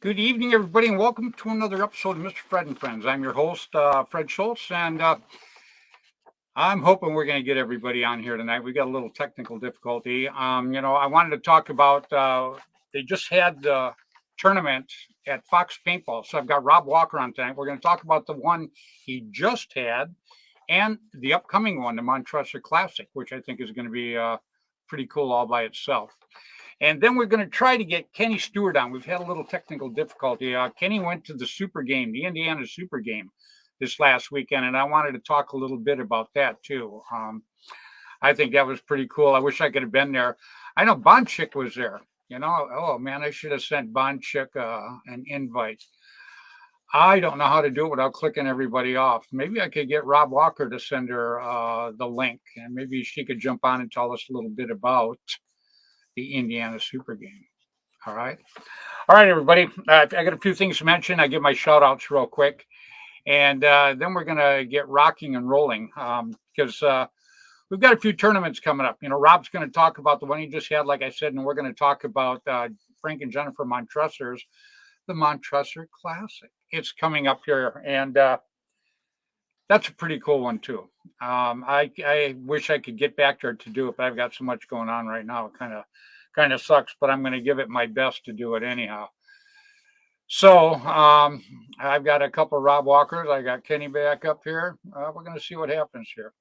Good evening, everybody, and welcome to another episode of Mr. Fred and Friends. I'm your host, Fred Schultz, and I'm hoping we're going to get everybody on here tonight. We got a little technical difficulty. I wanted to talk about they just had the tournament at Fox Paintball, so I've got Rob Walker on tonight. We're going to talk about the one he just had and the upcoming one, the Montressor Classic, which I think is going to be pretty cool all by itself. And then we're going to try to get Kenny Stewart on. We've had a little technical difficulty. Kenny went to the Super Game, the Indiana Super Game, this last weekend, and I wanted to talk a little bit about that too. I think that was pretty cool. I wish I could have been there. I know Bonchik was there. Oh man, I should have sent Bonchik an invite. I don't know how to do it without clicking everybody off. Maybe I could get Rob Walker to send her the link, and maybe she could jump on and tell us a little bit about the Indiana Super Game. All right, everybody. I got a few things to mention. I give my shout outs real quick, and then we're gonna get rocking and rolling because we've got a few tournaments coming up. Rob's going to talk about the one he just had, like I said, and we're going to talk about Frank and Jennifer Montressor's the Montressor Classic. It's coming up here, and that's a pretty cool one too. I wish I could get back there to do it, but I've got so much going on right now. It kind of sucks, but I'm going to give it my best to do it anyhow. So I've got a couple of Rob Walkers. I got Kenny back up here. We're going to see what happens here.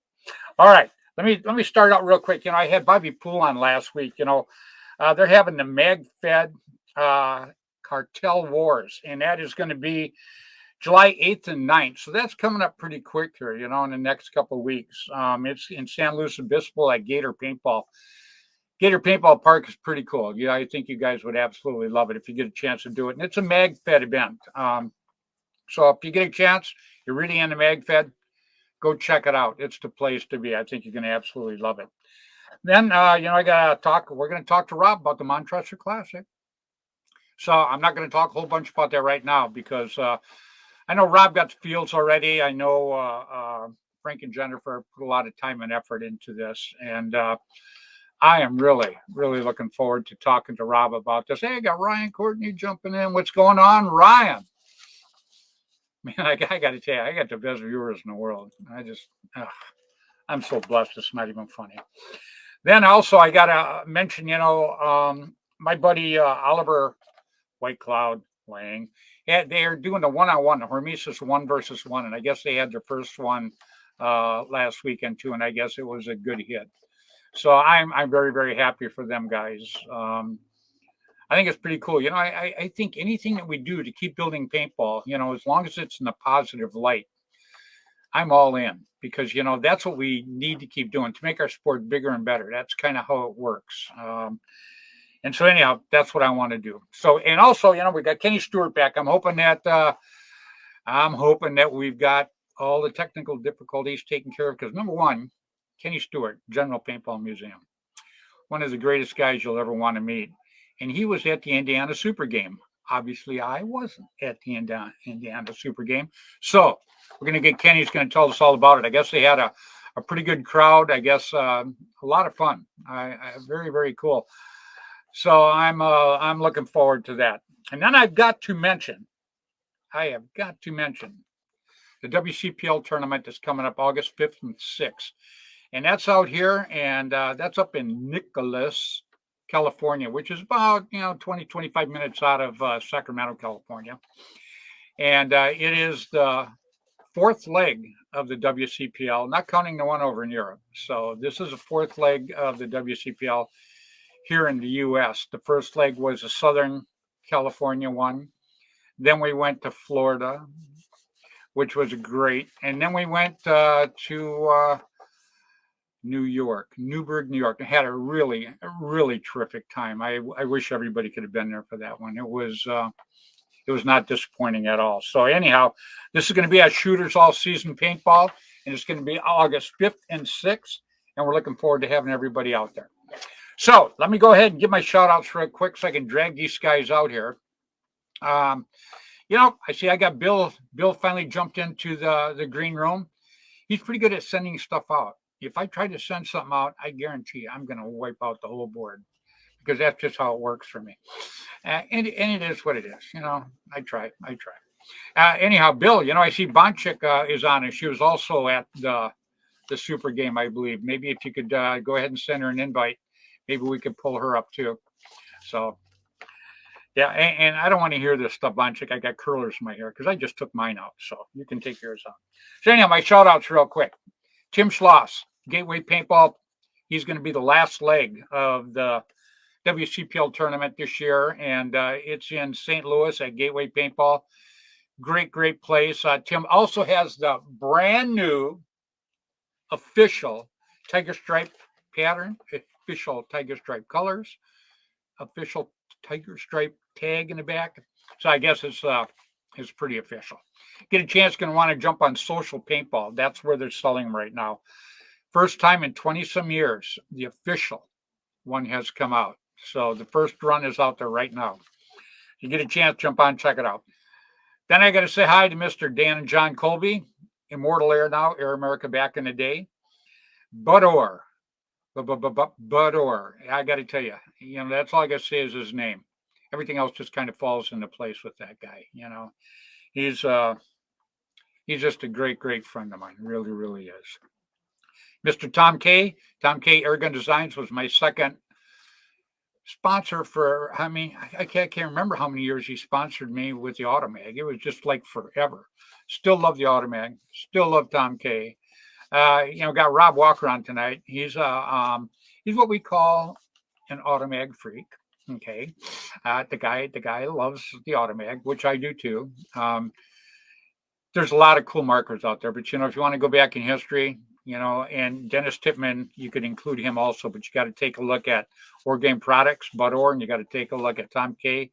All right, let me start out real quick. I had Bobby Poole on last week. They're having the MagFed Cartel Wars, and that is going to be July 8th and 9th. So that's coming up pretty quick here, in the next couple of weeks. It's in San Luis Obispo at Gator Paintball. Gator Paintball Park is pretty cool. Yeah, I think you guys would absolutely love it if you get a chance to do it. And it's a MagFed event. So if you get a chance, you're really into MagFed, go check it out. It's the place to be. I think you're going to absolutely love it. Then, we're going to talk to Rob about the Montressor Classic. So I'm not going to talk a whole bunch about that right now because I know Rob got the fields already. I know Frank and Jennifer put a lot of time and effort into this. And I am really, really looking forward to talking to Rob about this. Hey, I got Ryan Courtney jumping in. What's going on, Ryan? Man, I got to tell you, I got the best viewers in the world. I'm so blessed. It's not even funny. Then also, I got to mention, my buddy Oliver White Cloud Lang. They are doing the one-on-one, the Hormesis 1-versus-1, and I guess they had their first one last weekend too, and I guess it was a good hit. So I'm very, very happy for them guys. I think it's pretty cool. I think anything that we do to keep building paintball, as long as it's in a positive light, I'm all in because, that's what we need to keep doing to make our sport bigger and better. That's kind of how it works. And so anyhow, that's what I want to do. So, and also, we got Kenny Stewart back. I'm hoping that we've got all the technical difficulties taken care of because number one, Kenny Stewart, General Paintball Museum, one of the greatest guys you'll ever want to meet. And he was at the Indiana Super Game. Obviously, I wasn't at the Indiana Super Game. So we're going to get Kenny's going to tell us all about it. I guess they had a pretty good crowd. I guess a lot of fun. Very, very cool. So I'm looking forward to that. And then I have got to mention the WCPL tournament that's coming up August 5th and 6th. And that's out here, and that's up in Nicholas, California, which is about 20, 25 minutes out of Sacramento, California. And it is the fourth leg of the WCPL, not counting the one over in Europe. So this is the fourth leg of the WCPL here in the U.S. The first leg was a Southern California one. Then we went to Florida, which was great. And then we went to New York, Newburgh, New York. I had a really terrific time. I wish everybody could have been there for that one. It was not disappointing at all. So anyhow, this is going to be at Shooters All Season Paintball, and it's going to be August 5th and 6th, and we're looking forward to having everybody out there. So let me go ahead and give my shout outs real quick so I can drag these guys out here. I see I got Bill. Bill finally jumped into the green room. He's pretty good at sending stuff out. If I try to send something out, I guarantee you I'm going to wipe out the whole board, because that's just how it works for me. And it is what it is. I try. Anyhow, Bill, I see Bonchik is on, and she was also at the Super Game, I believe. Maybe if you could go ahead and send her an invite, maybe we could pull her up too. So, yeah, and I don't want to hear this stuff, Bonchik. I got curlers in my hair because I just took mine out, so you can take yours out. So anyhow, my shout outs real quick. Tim Schloss, Gateway Paintball. He's going to be the last leg of the WCPL tournament this year, and it's in St. Louis at Gateway Paintball. Great place. Tim also has the brand new official Tiger Stripe pattern, official Tiger Stripe colors, official Tiger Stripe tag in the back. So I guess it's pretty official. Get a chance, going to want to jump on Social Paintball. That's where they're selling them right now. First time in 20-some years, the official one has come out. So the first run is out there right now. If you get a chance, jump on, check it out. Then I got to say hi to Mr. Dan and John Colby, Immortal Air now, Air America back in the day. Bud Orr. I got to tell you, that's all I got to say is his name. Everything else just kind of falls into place with that guy. He's just a great friend of mine. Really is. Mr. Tom K. Tom K. Airgun Designs was my second sponsor for, I can't remember how many years he sponsored me with the Automag. It was just like forever. Still love the Automag. Still love Tom K. Got Rob Walker on tonight. He's what we call an Automag freak. Okay. The guy loves the Automag, which I do too. There's a lot of cool markers out there, but if you want to go back in history, and Dennis Tippmann, you could include him also, but you got to take a look at War Game Products, Bud Orr, and you got to take a look at Tom K.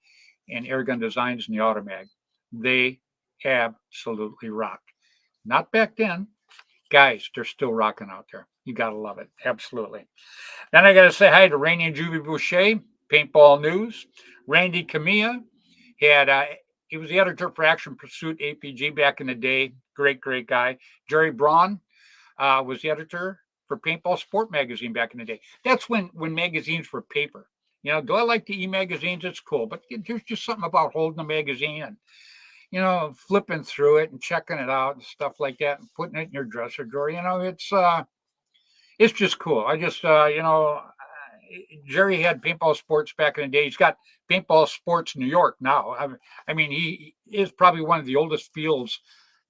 and Airgun Designs and the Automag. They absolutely rock. Not back then. Guys, they're still rocking out there. You got to love it. Absolutely. Then I got to say hi to Rainey and Juvie Boucher, Paintball News. Randy Camilla, he was the editor for Action Pursuit APG back in the day. Great guy. Jerry Braun was the editor for Paintball Sport Magazine back in the day. That's when magazines were paper. Do I like the e-magazines? It's cool, but there's just something about holding a magazine and flipping through it and checking it out and stuff like that and putting it in your dresser drawer. It's just cool. I just Jerry had Paintball Sports back in the day. He's got Paintball Sports New York now. He is probably one of the oldest fields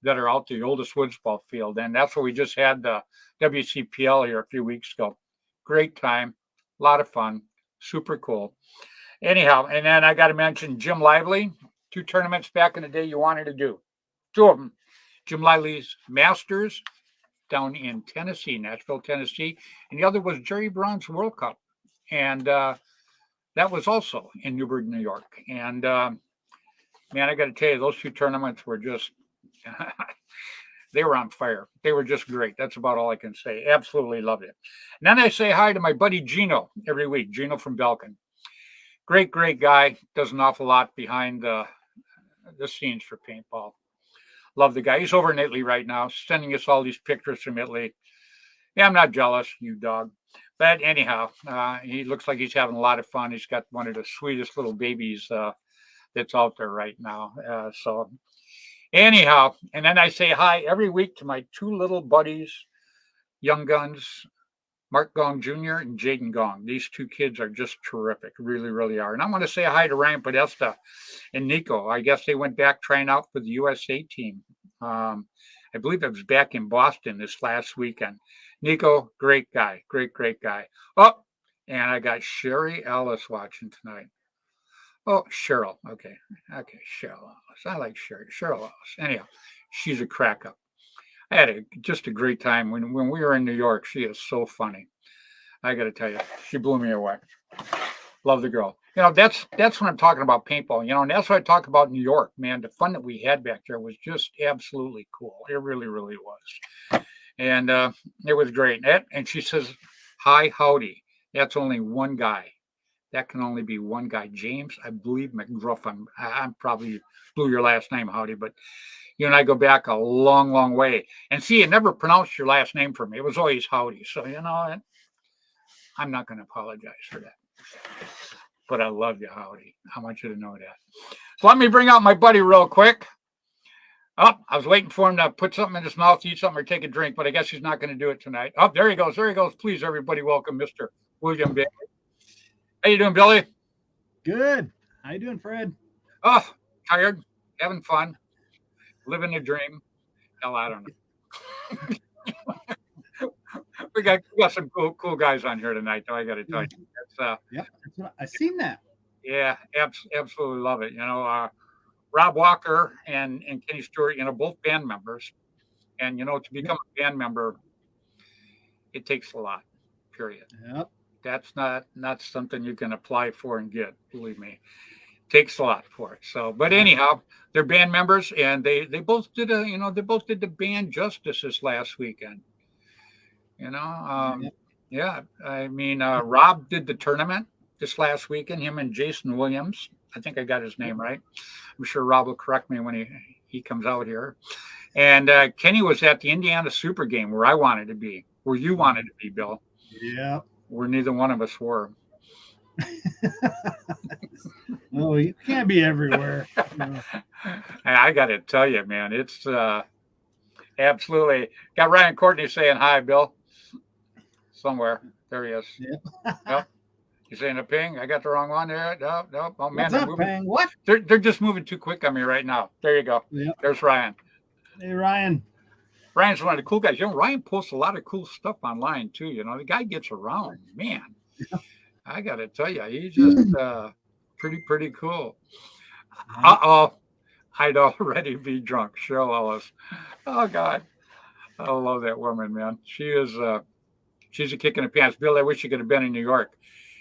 that are out there, the oldest woods ball field. And that's where we just had the WCPL here a few weeks ago. Great time. A lot of fun. Super cool. Anyhow, and then I got to mention Jim Lively. 2 tournaments back in the day you wanted to do. 2 of them. Jim Lively's Masters down in Tennessee, Nashville, Tennessee. And the other was Jerry Braun's World Cup. And that was also in Newburgh, New York. And, man, I got to tell you, those 2 tournaments were just, they were on fire. They were just great. That's about all I can say. Absolutely loved it. And then I say hi to my buddy Gino every week, Gino from Belkin. Great guy. Does an awful lot behind the scenes for paintball. Love the guy. He's over in Italy right now, sending us all these pictures from Italy. Yeah, I'm not jealous, you dog. But anyhow, he looks like he's having a lot of fun. He's got one of the sweetest little babies that's out there right now. So anyhow, and then I say hi every week to my 2 little buddies, young guns, Mark Gong Jr. and Jaden Gong. These two kids are just terrific, really, really are. And I want to say hi to Ryan Podesta and Nico. I guess they went back trying out for the USA team. I believe it was back in Boston this last weekend. Nico, great guy, great guy. Oh, and I got Sherry Ellis watching tonight. Oh, Cheryl. Okay, Cheryl Ellis. I like Cheryl Ellis. Anyhow, she's a crack up. I had just a great time when we were in New York. She is so funny. I got to tell you, she blew me away. Love the girl. That's when I'm talking about paintball. And that's what I talk about New York, man. The fun that we had back there was just absolutely cool. It really, really was. And it was great. And she says, hi, howdy. That's only one guy. That can only be one guy. James, I believe McGruff. I'm probably blew your last name, howdy, but you and I go back a long, long way. And see, you never pronounced your last name for me. It was always howdy. So, I'm not going to apologize for that. But I love you, howdy. I want you to know that. So let me bring out my buddy real quick. Oh, I was waiting for him to put something in his mouth, eat something, or take a drink, but I guess he's not going to do it tonight. Oh, there he goes. There he goes. Please, everybody, welcome Mr. William Bailey. How you doing, Billy? Good. How you doing, Fred? Oh, tired, having fun, living the dream. Hell, I don't know. we got some cool guys on here tonight, though. I got to tell you, yep, I've seen that. Yeah, absolutely love it. Rob Walker and Kenny Stewart, both band members, and to become a band member, it takes a lot. Period. Yep. That's not something you can apply for and get. Believe me, it takes a lot for it. So, but anyhow, they're band members, and they both did the band justice this last weekend. Yeah. I mean, Rob did the tournament this last weekend. Him and Jason Williams. I think I got his name right. I'm sure Rob will correct me when he comes out here. And Kenny was at the Indiana Super Game where I wanted to be, where you wanted to be, Bill. Yeah. Where neither one of us were. Oh, you can't be everywhere. I got to tell you, man, it's absolutely. Got Ryan Courtney saying hi, Bill. Somewhere. There he is. Yep. You saying a ping? I got the wrong one there. No. Oh, man. What's up, ping? What? They're just moving too quick on me right now. There you go. Yep. There's Ryan. Hey, Ryan. Ryan's one of the cool guys. Ryan posts a lot of cool stuff online too. The guy gets around, man. I got to tell you, he's just pretty cool. Uh-oh. I'd already be drunk. Cheryl Ellis. Oh, God. I love that woman, man. She is, she's a kick in the pants. Bill, I wish you could have been in New York.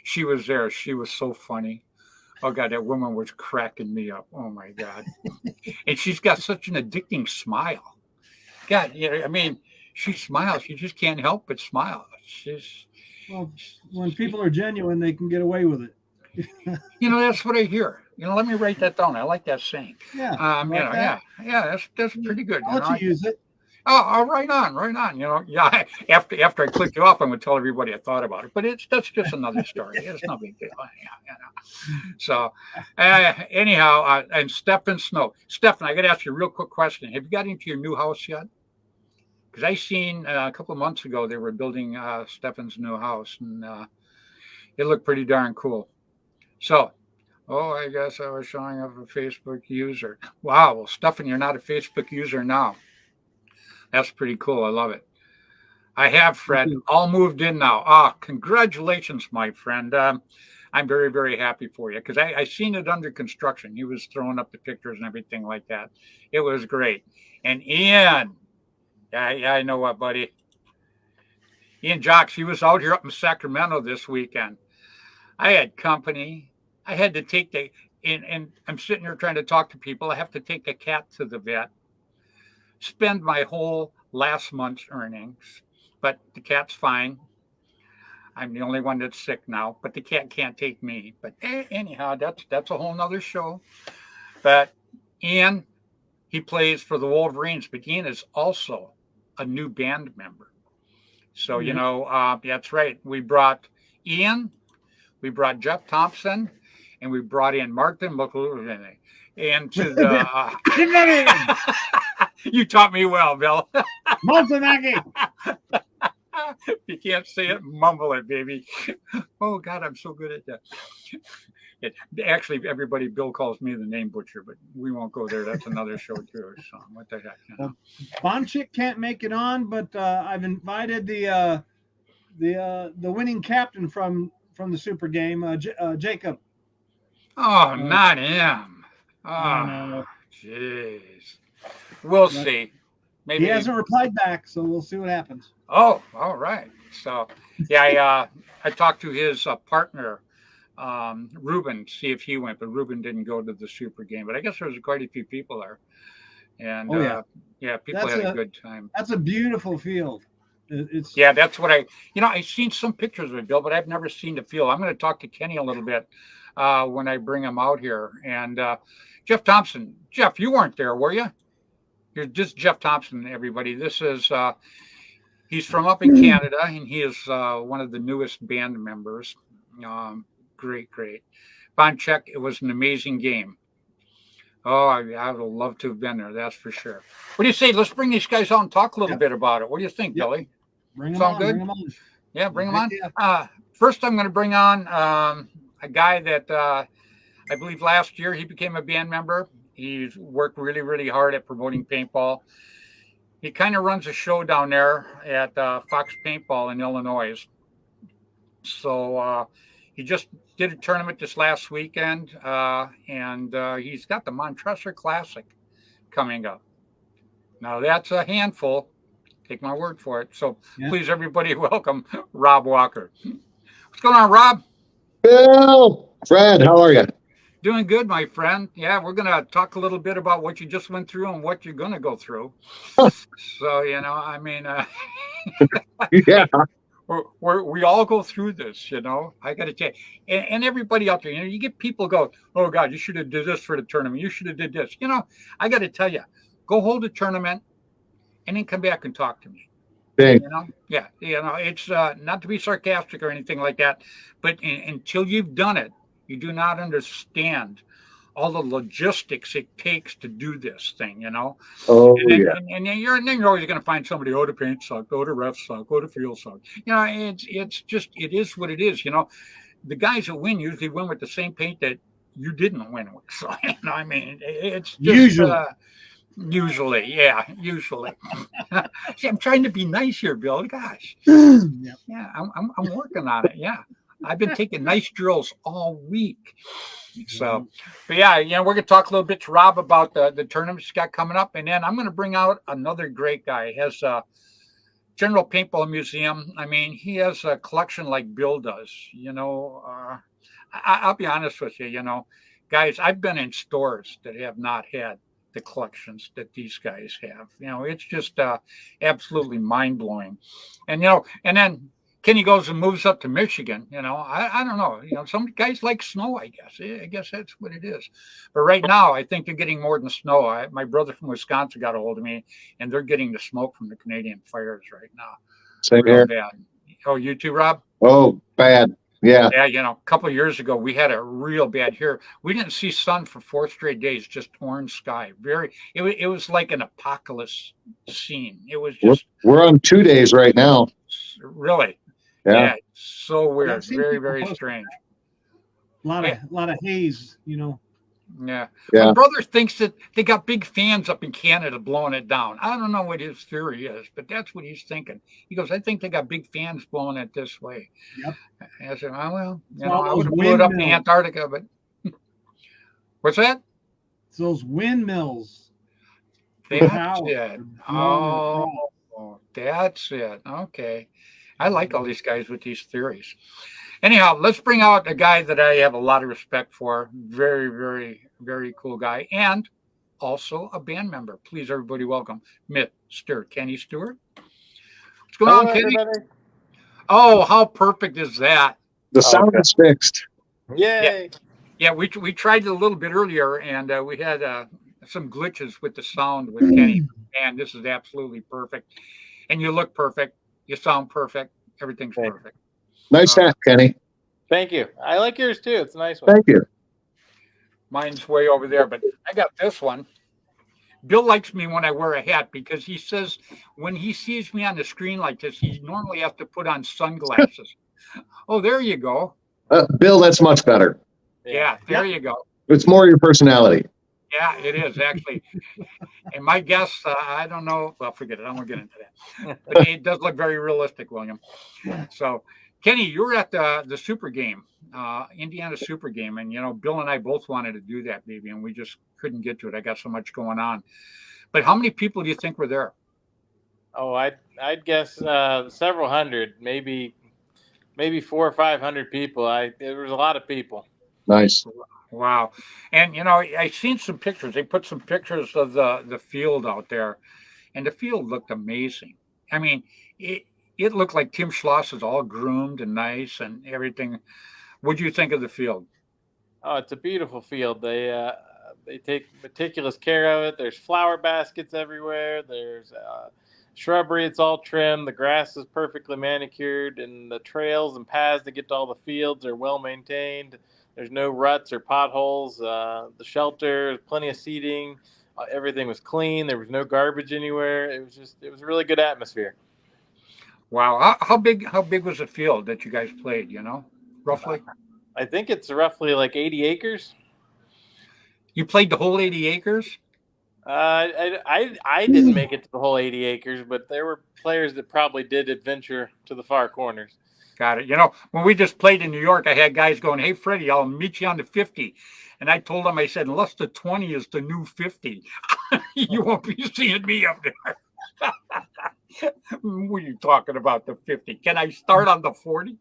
She was there. She was so funny. Oh, God, that woman was cracking me up. Oh, my God. And she's got such an addicting smile. God, I mean, she smiles. You just can't help but smile. Well, when people are genuine, they can get away with it. That's what I hear. Let me write that down. I like that saying. Yeah. Yeah. That's pretty good. I'll let you use it. Oh, right on. Yeah. After I clicked you off, I'm going to tell everybody I thought about it. But that's just another story. It's no big deal. Yeah. So, anyhow, and Stefan Snow. Stefan, I got to ask you a real quick question. Have you got into your new house yet? Because I seen a couple of months ago they were building Stefan's new house, and it looked pretty darn cool. So, I guess I was showing up a Facebook user. Wow, well, Stefan, you're not a Facebook user now. That's pretty cool. I love it. I have, Fred, all moved in now. Congratulations, my friend. I'm very, very happy for you because I seen it under construction. He was throwing up the pictures and everything like that. It was great. And Ian, yeah, I know what, buddy. Ian Jocks, he was out here up in Sacramento this weekend. I had company. I had to take and I'm sitting here trying to talk to people. I have to take the cat to the vet. Spend my whole last month's earnings, but the cat's fine. I'm the only one that's sick now, but the cat can't take me. But anyhow, that's a whole nother show. But Ian, he plays for the Wolverines, but Ian is also a new band member. So, that's right. We brought Ian, we brought Jeff Thompson, and we brought in Martin McLuhan into the... You taught me well, Bill. Montanaki. You can't say it, mumble it, baby. Oh God, I'm so good at that. Actually, everybody, Bill calls me the name butcher, but we won't go there. That's another show too. So what the heck, you know? Bonchik can't make it on, but I've invited the winning captain from the Super Game, Jacob. Oh, not him. I Oh, know. jeez. We'll But see. Maybe he hasn't replied back, so we'll see what happens. Oh, all right. So, yeah, I talked to his partner, Ruben, see if he went, but Ruben didn't go to the Super Game. But I guess there was quite a few people there, and Oh yeah, yeah, people had a good time. That's a beautiful field. It's Yeah, that's what I've seen some pictures of it, Bill, but I've never seen the field. I'm going to talk to Kenny a little bit when I bring him out here. And Jeff Thompson, Jeff, you weren't there, were you? You're just Jeff Thompson, everybody. This is he's from up in Canada, and he is one of the newest band members. Great. Bonchek, it was an amazing game. Oh, I would love to have been there. That's for sure. What do you say? Let's bring these guys out and talk a little bit about it. What do you think, Billy? Bring them Sound on. good? Bring them on. Yeah, bring them on. First, I'm going to bring on a guy that I believe last year he became a band member. He's worked really hard at promoting paintball. He kind of runs a show down there at Fox Paintball in Illinois. So he just did a tournament this last weekend, and he's got the Montresor Classic coming up. Now that's a handful. Take my word for it. So please, everybody, welcome Rob Walker. What's going on, Rob? Bill, Fred, how are you? Doing good, my friend. Yeah, we're going to talk a little bit about what you just went through and what you're going to go through. So, I mean, yeah, we all go through this, I got to tell you, and everybody out there, you get people go, oh God, you should have did this for the tournament. You should have did this. I got to tell you, go hold a tournament and then come back and talk to me. thanks. Yeah, it's not to be sarcastic or anything like that, but until you've done it, you do not understand all the logistics it takes to do this thing, Oh, and then you're always going to find somebody, the paint sucked, the ref sucked, the field sucked. It is what it is. The guys that win usually win with the same paint that you didn't win with. So, I mean, it's just, usually. See, I'm trying to be nice here, Bill. Gosh. Yeah, I'm working on it. Yeah. I've been taking nice drills all week. So, but yeah, we're going to talk a little bit to Rob about the tournaments he's got coming up. And then I'm going to bring out another great guy. He has a General Paintball Museum. I mean, he has a collection like Bill does. I'll be honest with you, guys, I've been in stores that have not had the collections that these guys have. It's just absolutely mind-blowing. And, and then Kenny goes and moves up to Michigan. I don't know. Some guys like snow, I guess. I guess that's what it is. But right now, I think they're getting more than snow. My brother from Wisconsin got a hold of me, and they're getting the smoke from the Canadian fires right now. Same here. Bad. Oh, you too, Rob? Oh, bad. Yeah. Yeah, a couple of years ago, we had a real bad here. We didn't see sun for 4 straight days, just orange sky. It was like an apocalypse scene. It was just. We're on 2 days right now. Really? Yeah. So weird. Very strange. A lot of haze, Yeah. My brother thinks that they got big fans up in Canada blowing it down. I don't know what his theory is, but that's what he's thinking. He goes, I think they got big fans blowing it this way. Yep. I said, I would have blew it up in Antarctica, but what's that? It's those windmills. That's it. Oh, that's it. Okay. I like all these guys with these theories. Anyhow, let's bring out a guy that I have a lot of respect for. Very cool guy. And also a band member. Please, everybody, welcome Mr. Kenny Stewart. What's going on, Kenny? Everybody. Oh, how perfect is that? The sound is fixed. Yay. Yeah, we tried it a little bit earlier, and we had some glitches with the sound with Kenny. And this is absolutely perfect. And you look perfect. You sound perfect. Everything's perfect. Nice hat, Kenny. Thank you. I like yours too. It's a nice one. Thank you. Mine's way over there, but I got this one. Bill likes me when I wear a hat because he says when he sees me on the screen like this, he normally has to put on sunglasses. Oh, there you go. Bill, that's much better. Yeah, there you go. It's more your personality. Yeah, it is actually. And my guess, I don't know. Well, forget it. I won't get into that. But it does look very realistic, William. So, Kenny, you were at the Super Game, Indiana Super Game, and Bill and I both wanted to do that, baby, and we just couldn't get to it. I got so much going on. But how many people do you think were there? Oh, I'd guess several hundred, maybe 400 or 500 people. There was a lot of people. Nice. Wow. And I seen some pictures. They put some pictures of the field out there, and the field looked amazing. I mean, it looked like Tim Schloss is all groomed and nice and everything. What do you think of the field? Oh, it's a beautiful field. They take meticulous care of it. There's flower baskets everywhere. There's shrubbery. It's all trimmed. The grass is perfectly manicured, and the trails and paths that get to all the fields are well maintained. There's no ruts or potholes. The shelter, plenty of seating. Everything was clean. There was no garbage anywhere. It was a really good atmosphere. Wow. How big was the field that you guys played, roughly? I think it's roughly like 80 acres. You played the whole 80 acres? I didn't make it to the whole 80 acres, but there were players that probably did adventure to the far corners. Got it. When we just played in New York, I had guys going, "Hey, Freddie, I'll meet you on the 50." And I told them, I said, unless the 20 is the new 50, you won't be seeing me up there. What are you talking about, the 50? Can I start on the 40?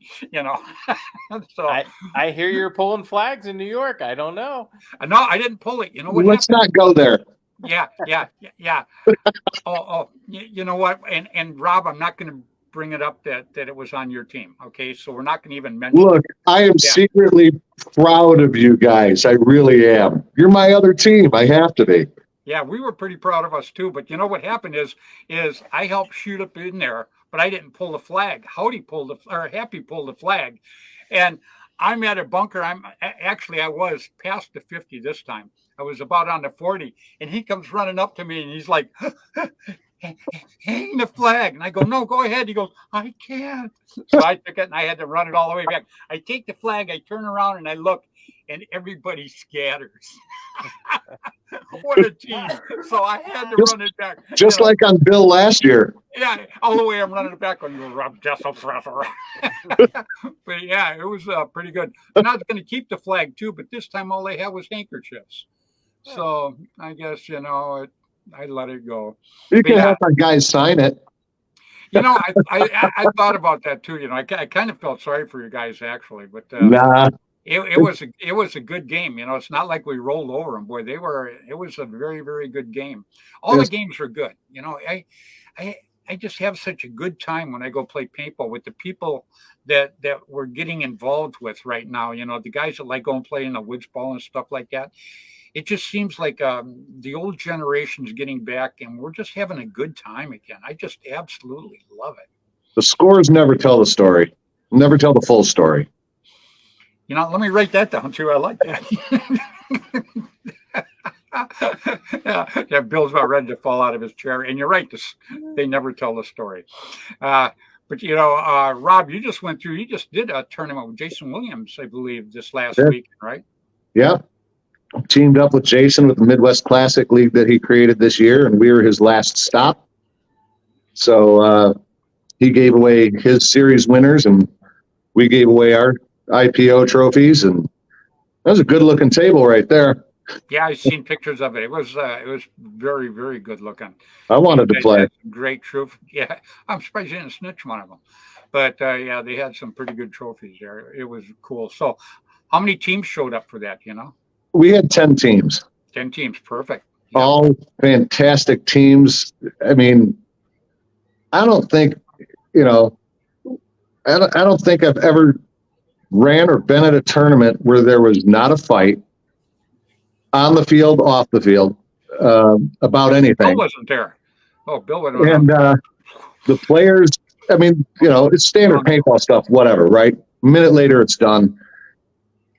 So I hear you're pulling flags in New York. I don't know. No, I didn't pull it. You know what? Let's not go there. Yeah. Oh, you know what? And Rob, I'm not going to bring it up that it was on your team. Okay, so we're not going to even mention. Look, I am secretly proud of you guys. I really am. You're my other team. I have to be. Yeah, we were pretty proud of us too. But what happened is I helped shoot up in there, but I didn't pull the flag. Happy pulled the flag, and I'm at a bunker. I was past the 50 this time. I was about on the 40, and he comes running up to me, and he's like, "Hang the flag." And I go, "No, go ahead." He goes, "I can't." So I took it, and I had to run it all the way back. I take the flag, I turn around, and I look, and everybody scatters. What a team. So I had to run it back. Just like on Bill last year. Yeah, all the way I'm running it back on you, Rob Jessel. But yeah, it was pretty good. And I was going to keep the flag too, but this time all they had was handkerchiefs. So I guess, I let it go. You can have our guys sign it. I thought about that too. I kind of felt sorry for you guys actually, but nah. It was a good game. It's not like we rolled over them. Boy, it was a very, very good game. All the games are good. I just have such a good time when I go play paintball with the people that we're getting involved with right now. The guys that like going play in the woods ball and stuff like that. It just seems like the old generation's getting back, and we're just having a good time again. I just absolutely love it. The scores never tell the story. Never tell the full story. Let me write that down too. I like that. Yeah, Bill's about ready to fall out of his chair. And you're right. They never tell the story. But, Rob, you just did a tournament with Jason Williams, I believe, this last week, right? Yeah. Teamed up with Jason with the Midwest Classic League that he created this year, and we were his last stop. So he gave away his series winners, and we gave away our IPO trophies, and that was a good-looking table right there. Yeah, I've seen pictures of it. It was very, very good looking. I wanted to play. Great trophy. Yeah, I'm surprised you didn't snitch one of them. But yeah, they had some pretty good trophies there. It was cool. So, how many teams showed up for that? We had 10 teams. 10 teams, perfect. Yeah. All fantastic teams. I mean, I don't think I don't think I've ever ran or been at a tournament where there was not a fight on the field, off the field, about anything. Bill wasn't there. Oh, Bill went and the players, I mean, it's standard paintball stuff, whatever, right? A minute later, it's done.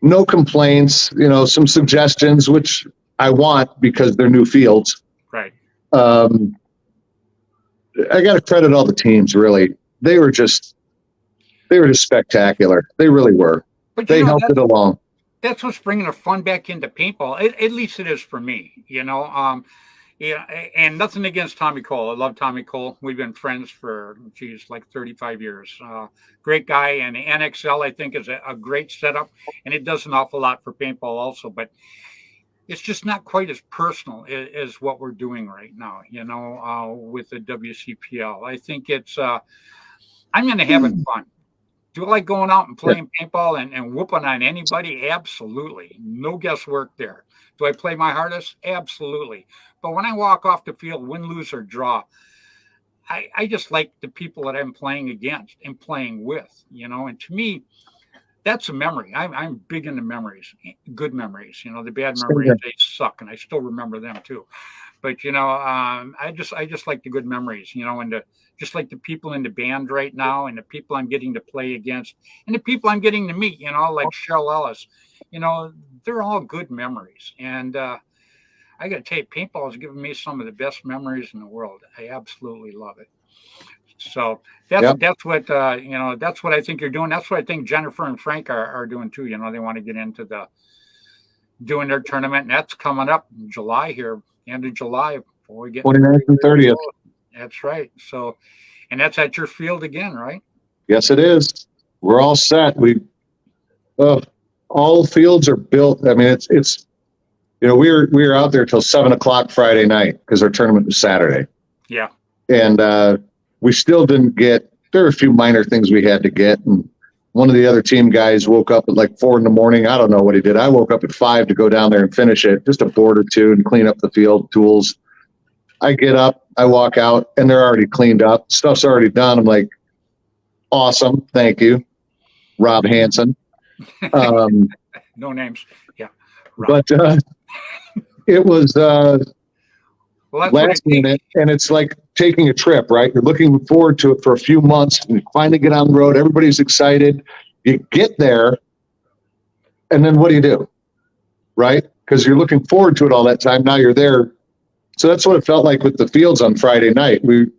No complaints, some suggestions, which I want because they're new fields. Right. Um, I got to credit all the teams. Really, they were just spectacular. They really were. But They helped it along. that's what's bringing the fun back into paintball. At least it is for me. Yeah, and nothing against Tommy Cole. I love Tommy Cole. We've been friends for, like 35 years. Great guy. And the NXL, I think, is a great setup. And it does an awful lot for paintball also. But it's just not quite as personal as what we're doing right now, with the WCPL. I think I'm going to have it fun. Do I like going out and playing paintball and whooping on anybody? Absolutely. No guesswork there. Do I play my hardest? Absolutely. But when I walk off the field, win, lose, or draw, I just like the people that I'm playing against and playing with, and to me, that's a memory. I'm big into memories, good memories. The bad memories, they suck, and I still remember them too. But I just like the good memories, and just like the people in the band right now, and the people I'm getting to play against, and the people I'm getting to meet, like Cheryl Ellis, they're all good memories. And I got to tell you, paintball has given me some of the best memories in the world. I absolutely love it. So that's what that's what I think you're doing. That's what I think Jennifer and Frank are doing too. They want to get into doing their tournament, and that's coming up in July here, end of July, before we get 29th and 30th. That's right. So, and that's at your field again, right? Yes, it is. We're all set. All fields are built. I mean, it's we were out there till 7:00 Friday night because our tournament was Saturday. Yeah. And we still didn't get. There were a few minor things we had to get, and one of the other team guys woke up at like 4 a.m. I don't know what he did. I woke up at 5 to go down there and finish it, just a board or two and clean up the field tools. I get up, I walk out, and they're already cleaned up. Stuff's already done. I'm like, awesome, thank you, Rob Hansen. No names. Yeah. Rob. But it was last minute, and it's like taking a trip, right? You're looking forward to it for a few months, and you finally get on the road. Everybody's excited. You get there, and then what do? Right? Because you're looking forward to it all that time. Now you're there. So that's what it felt like with the fields on Friday night. We've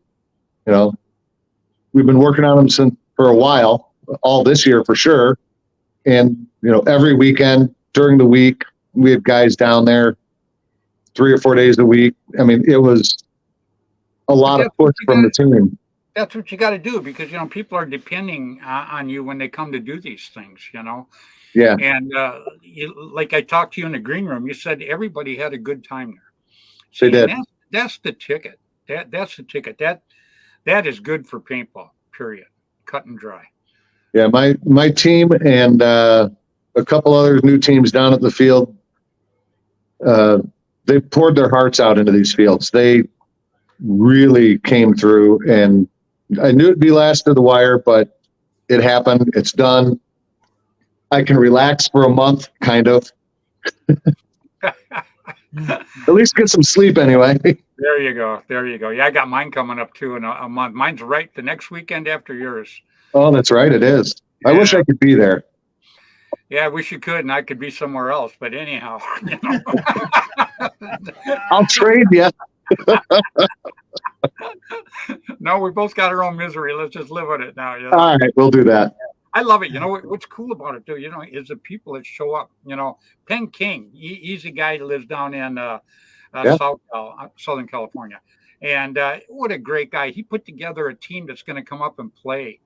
been working on them for a while, all this year for sure. And, every weekend during the week, we had guys down there 3 or 4 days a week. I mean, it was a lot of push from the team. That's what you got to do because, people are depending on you when they come to do these things, Yeah. And like I talked to you in the green room, you said everybody had a good time there. They did. That's the ticket. That's the ticket. That is good for paintball, period. Cut and dry. Yeah, my team and a couple other new teams down at the field, they poured their hearts out into these fields. They really came through, and I knew it'd be last to the wire, but it happened. It's done. I can relax for a month, kind of. At least get some sleep anyway. There you go. Yeah, I got mine coming up too in a month. Mine's right the next weekend after yours. Oh, that's right. It is. Yeah. I wish I could be there. Yeah, I wish you could, and I could be somewhere else. But anyhow, I'll trade you. No, we both got our own misery. Let's just live with it now. All right, we'll do that. I love it. What's cool about it too, is the people that show up. Penn King, he's a guy that lives down in Southern California. And what a great guy. He put together a team that's going to come up and play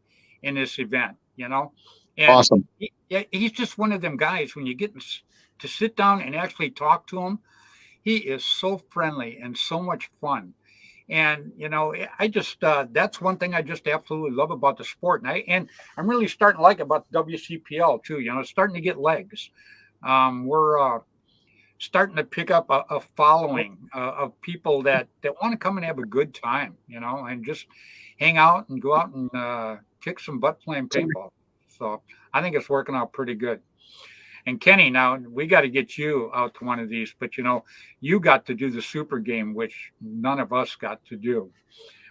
in this event, And awesome. He's just one of them guys, when you get to sit down and actually talk to him, he is so friendly and so much fun. And, I just, that's one thing I just absolutely love about the sport. And I'm really starting to like about the WCPL too, it's starting to get legs. We're starting to pick up a following of people that want to come and have a good time, and just hang out and go out and kick some butt playing paintball. So I think it's working out pretty good. And Kenny, now we got to get you out to one of these, but you got to do the super game, which none of us got to do,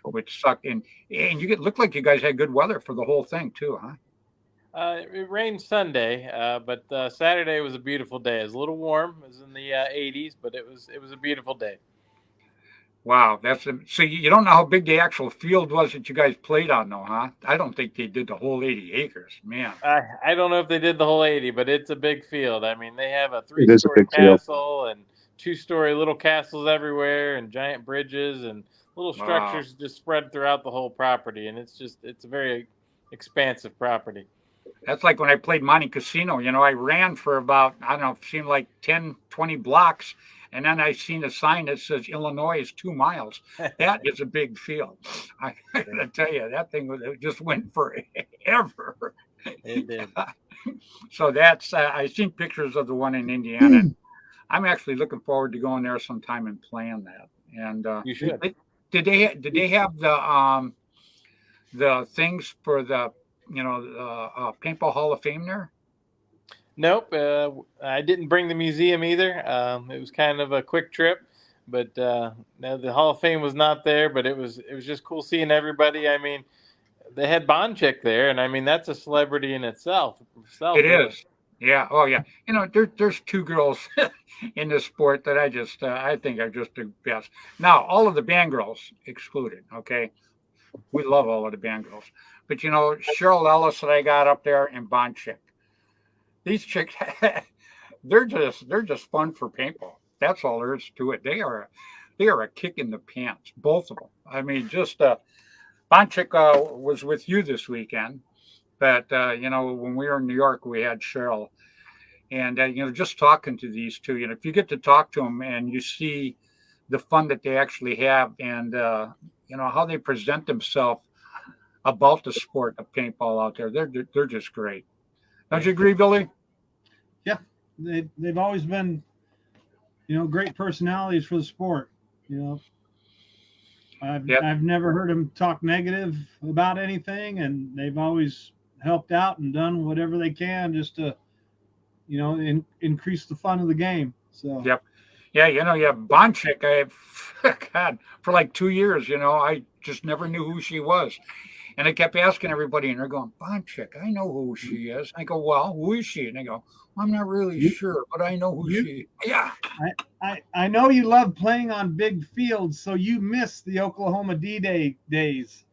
which sucked. And you looked like you guys had good weather for the whole thing too, huh? It rained Sunday, but Saturday was a beautiful day. It was a little warm. It was in the 80s, but it was a beautiful day. Wow, so you don't know how big the actual field was that you guys played on, though, huh? I don't think they did the whole 80 acres, man. I don't know if they did the whole 80, but it's a big field. I mean, they have a It is a 3-story big field. castle and 2-story little castles everywhere and giant bridges and little Wow. structures just spread throughout the whole property. And it's a very expansive property. That's like when I played Monte Casino. I ran for about, I don't know, it seemed like 10, 20 blocks. And then I seen a sign that says Illinois is 2 miles. That is a big field. I gotta tell you, that thing it just went forever. It did. So that's I've seen pictures of the one in Indiana. I'm actually looking forward to going there sometime and playing that. And You should. did they have the things for the Paintball Hall of Fame there? Nope, I didn't bring the museum either. It was kind of a quick trip, but no, the Hall of Fame was not there. But it was just cool seeing everybody. I mean, they had Bonchick there, and I mean that's a celebrity in itself. It is. Yeah. Oh, yeah. There's 2 girls in this sport that I think are just the best. Now, all of the band girls excluded. Okay, we love all of the band girls, but Cheryl Ellis that I got up there and Bonchick. These chicks, they're just fun for paintball. That's all there is to it. They are a kick in the pants, both of them. I mean, just Bonchick was with you this weekend, but when we were in New York, we had Cheryl, and just talking to these 2, if you get to talk to them and you see the fun that they actually have, and how they present themselves about the sport of paintball out there, they're just great. Don't you agree, Billy? Yeah, they've always been, great personalities for the sport. I've never heard them talk negative about anything, and they've always helped out and done whatever they can just to, increase the fun of the game. So. Yep. Yeah, Bonchick. God, for like 2 years, I just never knew who she was. And I kept asking everybody, and they're going, Bonchick, I know who she is. I go, well, who is she? And they go, I'm not really sure, but I know who she is. Yeah. I know you love playing on big fields, so you miss the Oklahoma D-Day days.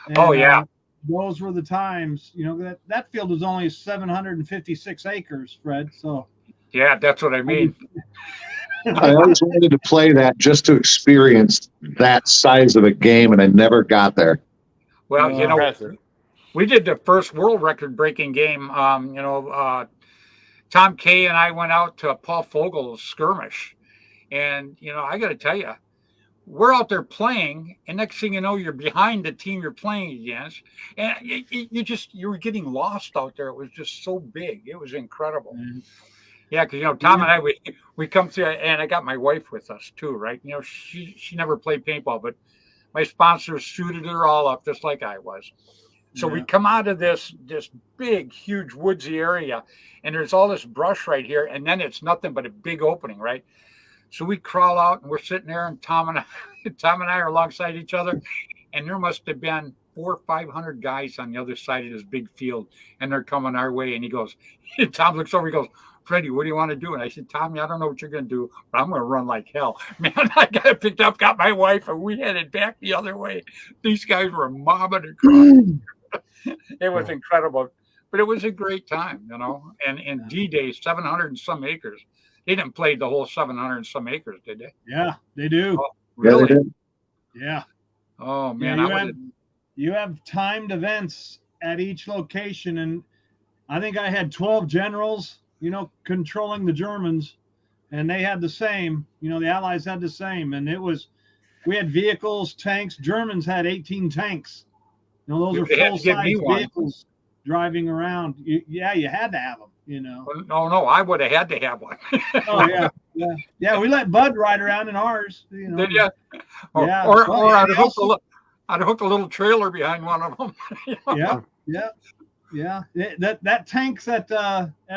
And, oh, yeah. Those were the times, that field was only 756 acres, Fred. So. Yeah, that's what I mean. I always wanted to play that just to experience that size of a game, and I never got there. Well, impressive. We did the first world record breaking game. Tom Kay and I went out to Paul Fogel's skirmish. And, I got to tell you, we're out there playing. And next thing you know, you're behind the team you're playing against. And you were getting lost out there. It was just so big. It was incredible. Mm-hmm. Yeah, because, Tom and I, we come through, and I got my wife with us too, right? She never played paintball, but my sponsors suited her all up just like I was. So we come out of this big, huge woodsy area, and there's all this brush right here, and then it's nothing but a big opening, right? So we crawl out, and we're sitting there, and Tom and I are alongside each other, and there must have been 400 or 500 guys on the other side of this big field, and they're coming our way. And Tom looks over, he goes, Freddy, what do you want to do? And I said, Tommy, I don't know what you're going to do, but I'm going to run like hell. Man, I got picked up, got my wife, and we headed back the other way. These guys were mobbing across. It was incredible, but it was a great time, And D-Day, 700 and some acres. They didn't play the whole 700 and some acres, did they? Yeah, they do. Oh, really? Yeah, they did. Yeah. Oh, man. You have timed events at each location, and I think I had 12 generals, controlling the Germans, and they had the same, the Allies had the same. And we had vehicles, tanks. Germans had 18 tanks. Those are full-size vehicles driving around. You had to have them, No, I would have had to have one. Oh, yeah. Yeah, we let Bud ride around in ours. Did you? Yeah. Or I'd hook a little trailer behind one of them. Yeah. That tank's at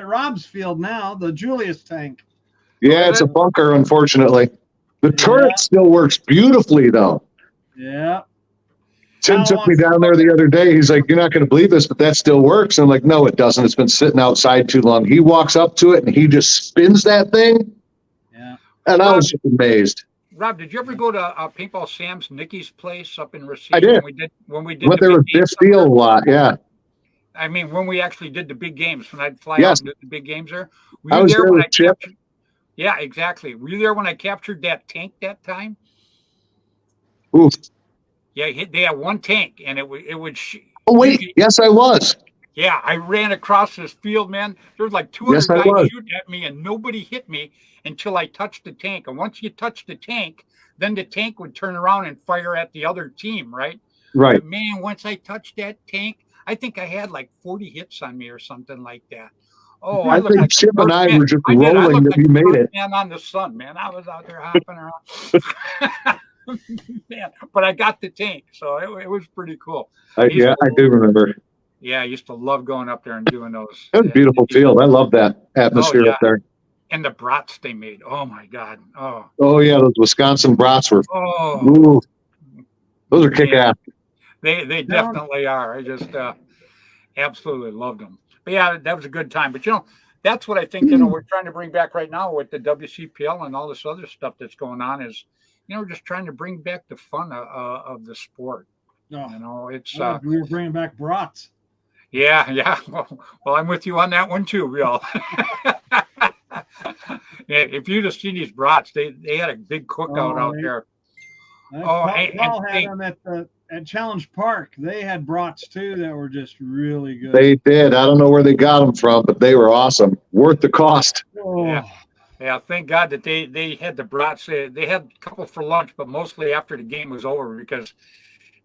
Rob's field now, the Julius tank. Yeah, it's a bunker, unfortunately. The turret still works beautifully, though. Yeah. Tim took me down there the other day. He's like, you're not going to believe this, but that still works. And I'm like, no, it doesn't. It's been sitting outside too long. He walks up to it, and he just spins that thing. Yeah. And I was just amazed. Rob, did you ever go to Paintball Sam's Nikki's place up in Racine I did. when we did Went the there big with games Biff up there? Steele a lot. Yeah. I mean, when we actually did the big games, when I'd fly out Yes. and do the big games there, were I you was there there when with I Chip. captured? Yeah, exactly. Were you there when I captured that tank that time? Oof. Yeah, they had one tank, and it would. Oh, wait. Yes, I was. Yeah, I ran across this field, man. There was like 200 Yes, I guys was. shooting at me, and nobody hit me until I touched the tank. And once you touch the tank, then the tank would turn around and fire at the other team, right? Right. But man, once I touched that tank, I think I had like 40 hits on me or something like that. Oh, I I looked think like the Chip and first I man. were just I did. I rolling looked that like you the made first it. man on the sun, man. I was out there hopping around. Man, but I got the tank, so it was pretty cool. Yeah, I do remember. Yeah, I used to love going up there and doing those. It was a beautiful field. I love that atmosphere up there. And the brats they made. Oh my God. Oh yeah, those Wisconsin brats were. Oh, Ooh, those are kick ass. They definitely are. I just absolutely loved them. But yeah, that was a good time. But that's what I think. We're trying to bring back right now with the WCPL and all this other stuff that's going on. Is just trying to bring back the fun of the sport. It's we were bringing back brats. Yeah. Well, I'm with you on that one too, Bill. If you'd have seen these brats, they had a big cookout out there. Paul had them at Challenge Park. They had brats too that were just really good. They did. I don't know where they got them from, but they were awesome. Worth the cost. Oh. Yeah. Thank God that they had the brats. They had a couple for lunch, but mostly after the game was over because.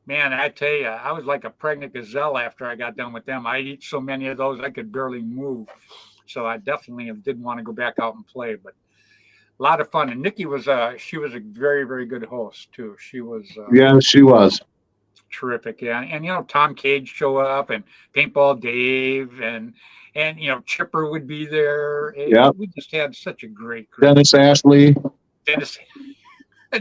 Man, I tell you, I was like a pregnant gazelle after I got done with them. I'd eat so many of those I could barely move. So I definitely didn't want to go back out and play. But a lot of fun. And Nikki was she was a very, very good host too. She was yeah, she was terrific. Yeah, and Tom Cage showed up and Paintball Dave and Chipper would be there. Yeah, we just had such a great group. Dennis Ashley.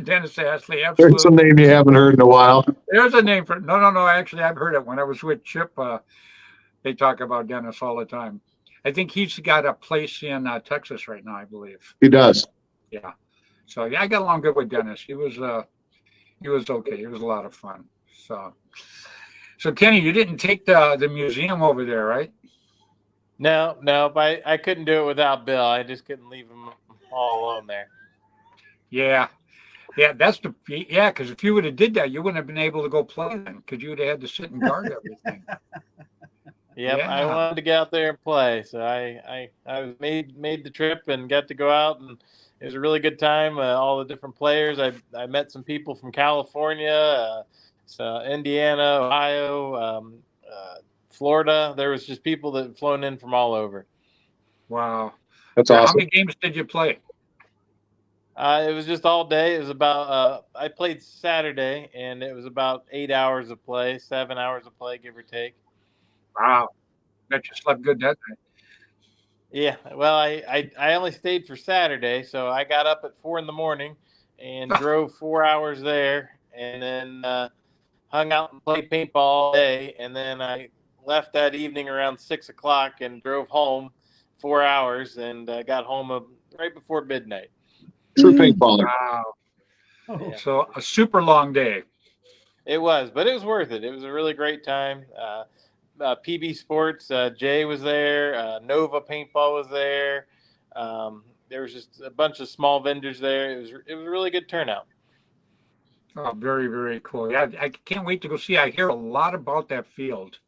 Dennis Ashley, absolutely. There's some name you haven't heard in a while. There's a name for it. No. Actually, I've heard it. When I was with Chip, they talk about Dennis all the time. I think he's got a place in Texas right now, I believe. He does. Yeah. So yeah, I got along good with Dennis. He was okay. It was a lot of fun. So Kenny, you didn't take the museum over there, right? No, but I couldn't do it without Bill. I just couldn't leave him all alone there. Yeah. Yeah, because if you would have did that, you wouldn't have been able to go play then, because you would have had to sit and guard everything. Yep, yeah. I wanted to get out there and play, so I made the trip and got to go out, and it was a really good time. All the different players. I met some people from California, Indiana, Ohio, Florida. There was just people that had flown in from all over. Wow, that's awesome. How many games did you play? It was just all day. It was about I played Saturday, and it was about 8 hours of play, 7 hours of play, give or take. Wow, bet you slept good that night. Yeah, well, I only stayed for Saturday, so I got up at 4 a.m. and drove 4 hours there, and then hung out and played paintball all day, and then I left that evening around 6 o'clock and drove home 4 hours, and got home right before midnight. True paintballer. Wow. Oh. So a super long day. It was, but it was worth it. It was a really great time. PB Sports, Jay was there. Nova Paintball was there. There was just a bunch of small vendors there. It was a really good turnout. Oh, very, very cool. Yeah, I can't wait to go see. I hear a lot about that field,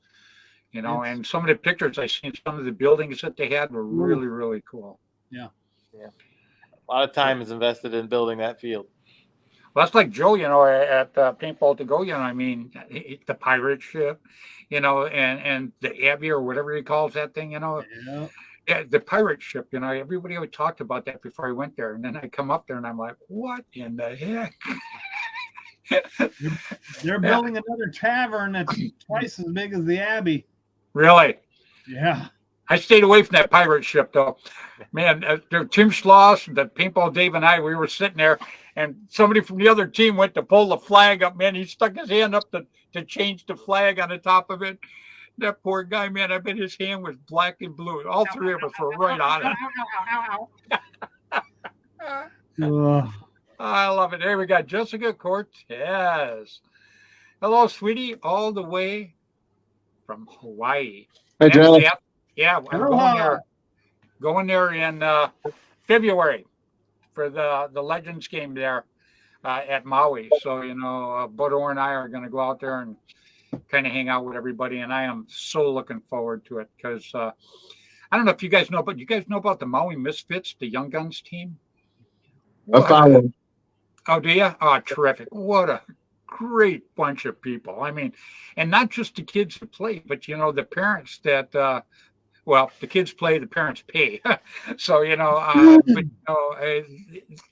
and some of the pictures I seen, some of the buildings that they had were really, really cool. Yeah. A lot of time is invested in building that field. Well, that's like Joe, at Paintball to Go, I mean, the pirate ship, and the Abbey or whatever he calls that thing, Yeah, the pirate ship, everybody always talked about that before I went there. And then I come up there and I'm like, what in the heck? They're building another tavern that's twice as big as the Abbey. Really? Yeah. I stayed away from that pirate ship, though. Man, Tim Schloss, the Paintball Dave, and I, we were sitting there, and somebody from the other team went to pull the flag up. Man, he stuck his hand up to change the flag on the top of it. That poor guy, man, I bet his hand was black and blue. All three of us were right on it. I love it. There we got Jessica Cortez. Hello, sweetie, all the way from Hawaii. Hi, And Joe. actually, yeah, I'm Aloha. going there in February for the Legends game there at Maui. So, Bodo and I are going to go out there and kind of hang out with everybody. And I am so looking forward to it because I don't know if you guys know, but you guys know about the Maui Misfits, the Young Guns team? I follow. Oh, do you? Oh, terrific. What a great bunch of people. I mean, and not just the kids that play, but, the parents that, the kids play, the parents pay. So,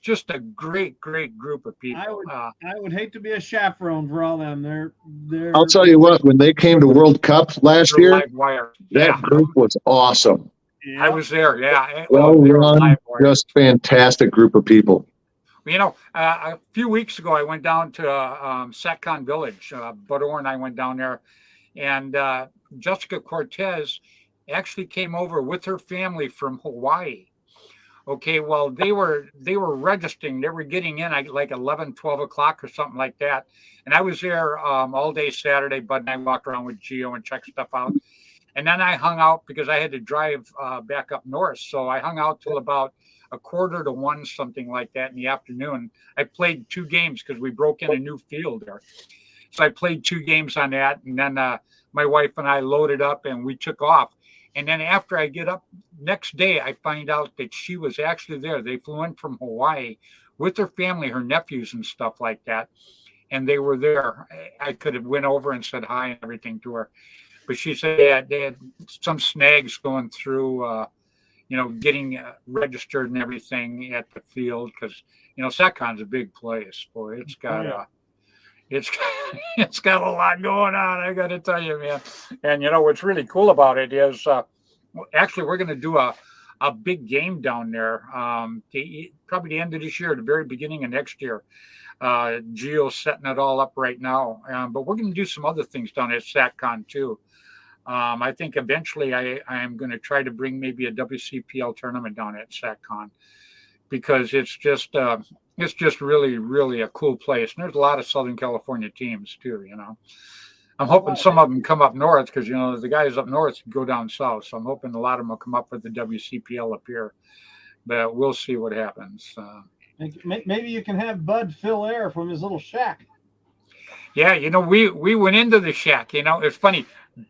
just a great, great group of people. I would hate to be a chaperone for all them. They're I'll tell you what, when they came to World Cup last year, live wire. that group was awesome. yeah. I was there. Yeah. Well They were run, live wire. just fantastic group of people. A few weeks ago, I went down to Satcon Village. Bodo and I went down there, and Jessica Cortez actually came over with her family from Hawaii. Okay, well, they were registering. They were getting in at like 11, 12 o'clock or something like that. And I was there all day Saturday, Bud and I walked around with Gio and checked stuff out. And then I hung out because I had to drive back up north. So I hung out till about 1:45, something like that in the afternoon. I played 2 games because we broke in a new field there. So I played 2 games on that. And then my wife and I loaded up and we took off. And then after I get up next day, I find out that she was actually there. They flew in from Hawaii with her family, her nephews and stuff like that. And they were there. I could have went over and said hi and everything to her. But she said they had some snags going through, getting registered and everything at the field because, Satcon's a big place. Boy, it's got it's got a lot going on. I got to tell you, man. And what's really cool about it is actually we're going to do a big game down there. Probably the end of this year, the very beginning of next year. Gio's setting it all up right now, but we're going to do some other things down at SatCon too. I think eventually I am going to try to bring maybe a WCPL tournament down at SatCon because it's just really, really a cool place. And there's a lot of Southern California teams too, I'm hoping some of them come up north because, the guys up north go down south. So I'm hoping a lot of them will come up with the WCPL up here. But we'll see what happens. Maybe you can have Bud fill air from his little shack. Yeah, we went into the shack. It's funny.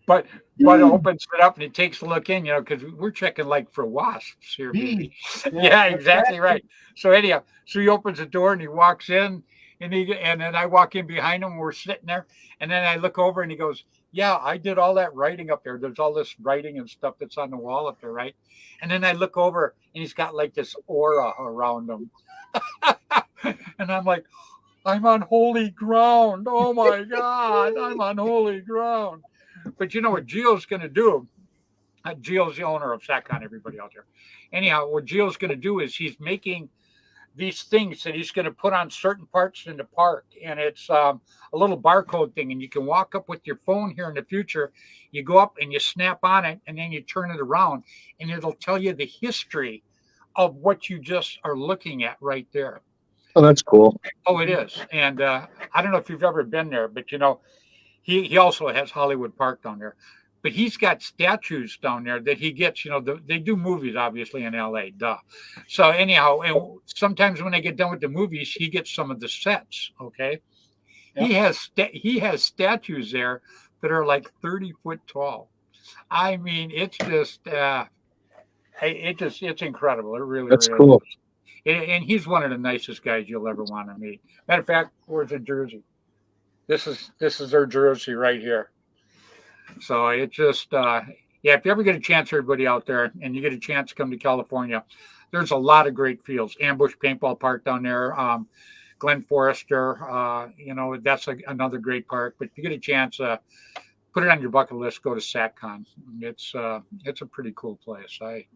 But opens it up and it takes a look in, because we're checking like for wasps here. Yeah, exactly right. So anyhow, so he opens the door and he walks in and then I walk in behind him. We're sitting there and then I look over and he goes, yeah, I did all that writing up there. There's all this writing and stuff that's on the wall up there, right? And then I look over and he's got like this aura around him. And I'm like, I'm on holy ground. Oh my God, I'm on holy ground. But you know what Gio's going to do? Gio's the owner of SatCon, everybody out there. Anyhow, what Gio's going to do is he's making these things that he's going to put on certain parts in the park. And it's a little barcode thing. And you can walk up with your phone here in the future. You go up and you snap on it and then you turn it around and it'll tell you the history of what you just are looking at right there. Oh, that's cool. Oh, it is. And I don't know if you've ever been there, but he also has Hollywood Park down there, but he's got statues down there that he gets, they do movies obviously in LA, duh. So anyhow, and sometimes when they get done with the movies, he gets some of the sets. Okay. Yeah. He has statues there that are like 30 foot tall. I mean, it's just, it's incredible. It really, that's really cool. Is. And he's one of the nicest guys you'll ever want to meet. Matter of fact, where's the jersey? This is their jersey right here. So it just, if you ever get a chance, everybody out there, and you get a chance to come to California, there's a lot of great fields. Ambush Paintball Park down there, Glen Forester, that's another great park. But if you get a chance, put it on your bucket list, go to SatCon. It's a pretty cool place. I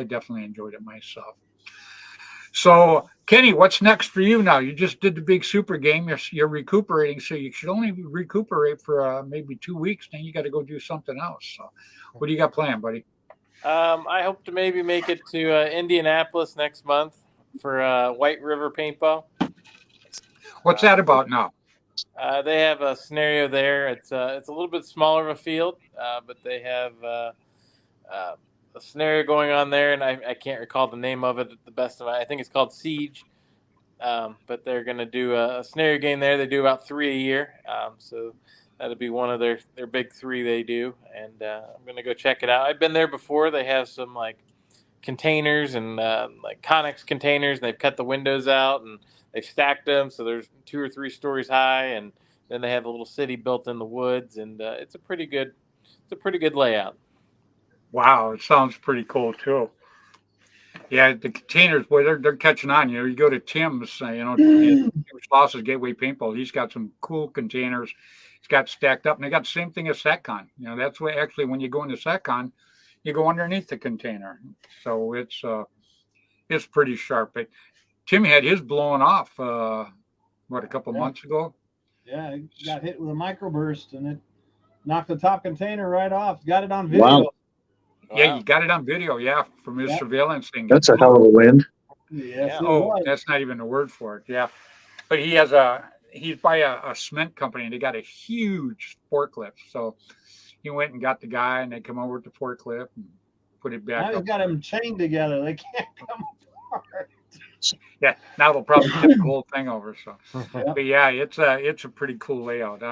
definitely enjoyed it myself. So, Kenny, what's next for you now? You just did the big super game. You're recuperating, so you should only recuperate for maybe 2 weeks. Then you got to go do something else. So, what do you got planned, buddy? I hope to maybe make it to Indianapolis next month for White River Paintball. What's that about now? They have a scenario there. It's a little bit smaller of a field, but they have a scenario going on there, and I can't recall the name of it at the best of my. I think it's called Siege. But they're going to do a scenario game there. They do about 3 a year, so that'll be one of their big 3 they do. And I'm going to go check it out. I've been there before. They have some like containers and like Conex containers, and they've cut the windows out and they've stacked them so there's 2 or 3 stories high, and then they have a little city built in the woods, and it's a pretty good layout. Wow, it sounds pretty cool too. Yeah, the containers, boy, they're catching on. You go to Tim's, Tim Schloss's Gateway Paintball. He's got some cool containers. It's got stacked up, and they got the same thing as SatCon. That's why actually when you go into SatCon, you go underneath the container. So it's pretty sharp. But Tim had his blown off. A couple months ago? Yeah, he got hit with a microburst, and it knocked the top container right off. Got it on video. Wow. Yeah, you got it on video. Yeah, from his surveillance thing. That's a hell of a wind. Yes, That's not even the word for it. Yeah, but he's by a cement company, and they got a huge forklift. So he went and got the guy, and they come over with the forklift and put it back. Now he's got them chained together. They can't come apart. Yeah, now they'll probably tip the whole thing over. So, but yeah, it's a pretty cool layout.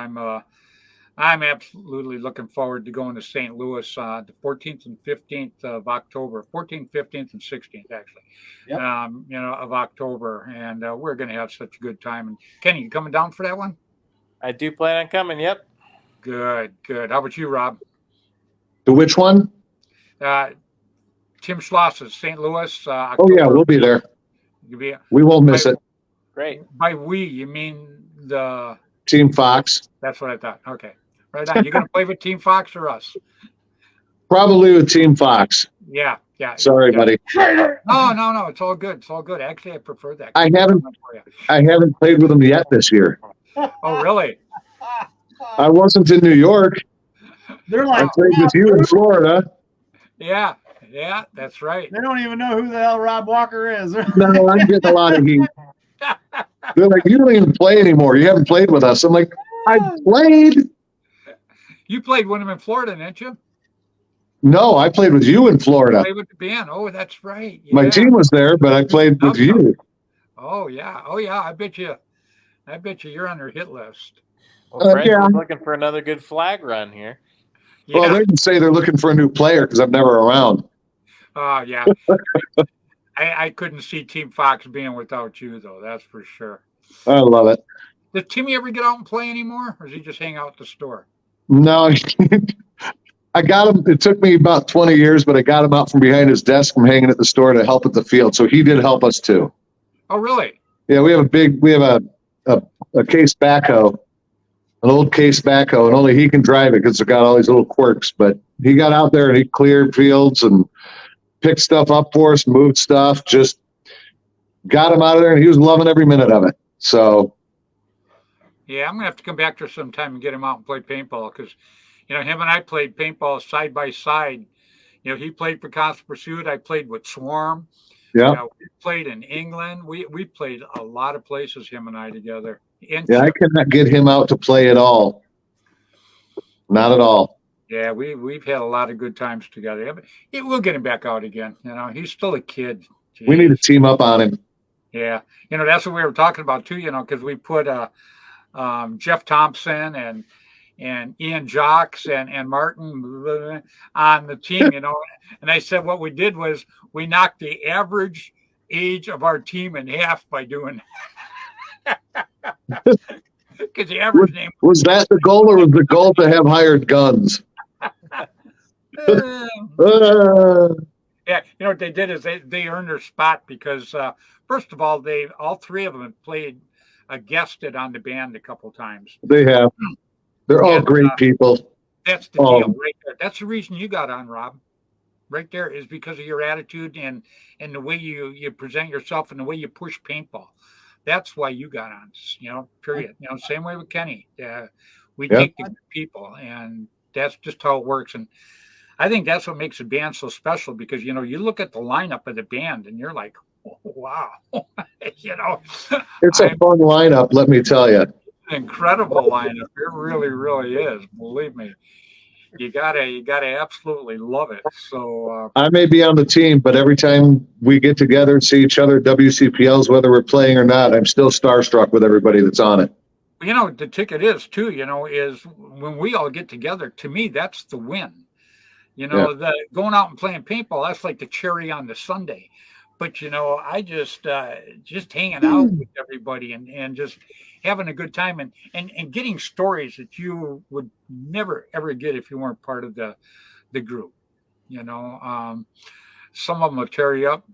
I'm absolutely looking forward to going to St. Louis the 14th and 15th of October, 14th, 15th, and 16th, actually, of October. And we're going to have such a good time. And Kenny, you coming down for that one? I do plan on coming. Yep. Good. How about you, Rob? To which one? Tim Schloss's St. Louis. Oh, yeah, we'll be there. We won't miss it. Great. By we, you mean the Team Fox. That's what I thought. Okay. Right on. You going to play with Team Fox or us? Probably with Team Fox. Yeah. Sorry, buddy. No. It's all good. Actually, I prefer that. I haven't played with them yet this year. Oh, really? I wasn't in New York. They're like, I played with you in Florida. Yeah, that's right. they don't even know who the hell Rob Walker is. No, I'm getting a lot of heat. They're like, you don't even play anymore. You haven't played with us. I'm like, I played. You played with him in Florida, didn't you? No, I played with you in Florida. Played with the band. Oh, that's right. Yeah. My team was there, but I played with you. Oh yeah. I bet you you're on their hit list. Well, Fred's looking for another good flag run here. Yeah. Well, they can say they're looking for a new player because I'm never around. Oh yeah. I couldn't see Team Fox being without you, though. That's for sure. I love it. Does Timmy ever get out and play anymore, or does he just hang out at the store? No, I got him. It took me about 20 years, but I got him out from behind his desk from hanging at the store to help at the field. So he did help us too. Oh, really? Yeah, we have a case backhoe, an old case backhoe, and only he can drive it because it's got all these little quirks. But he got out there and he cleared fields and picked stuff up for us, moved stuff, just got him out of there, and he was loving every minute of it. So, yeah, I'm gonna have to come back there sometime and get him out and play paintball because, him and I played paintball side by side. He played for Constant Pursuit. I played with Swarm. Yeah, we played in England. We played a lot of places, him and I together. I cannot get him out to play at all. Not at all. Yeah, we've had a lot of good times together. But we'll get him back out again. He's still a kid. Jeez. We need to team up on him. Yeah, that's what we were talking about too. Because we put Jeff Thompson and Ian Jocks and Martin on the team. And I said what we did was we knocked the average age of our team in half by doing because the average name was that the goal, or was the goal to have hired guns? Yeah, what they did is they earned their spot because first of all, all three of them have played guested on the band a couple times. They have. They're all great people. That's the deal right there. That's the reason you got on, Rob. Right there is because of your attitude and the way you present yourself and the way you push paintball. That's why you got on. Period. Same way with Kenny. We take the good people, and that's just how it works. And I think that's what makes the band so special because you look at the lineup of the band and you're like, Wow. You know, It's a I'm fun lineup, let me tell you. an incredible lineup. It really, really is. Believe me. You gotta absolutely love it. So I may be on the team, but every time we get together and see each other at WCPLs, whether we're playing or not, I'm still starstruck with everybody that's on it. the ticket is too, is when we all get together, to me, that's the win. Yeah. The going out and playing paintball, that's like the cherry on the sundae. But I just hanging out with everybody and just having a good time and getting stories that you would never ever get if you weren't part of the group. Some of them will tear you up.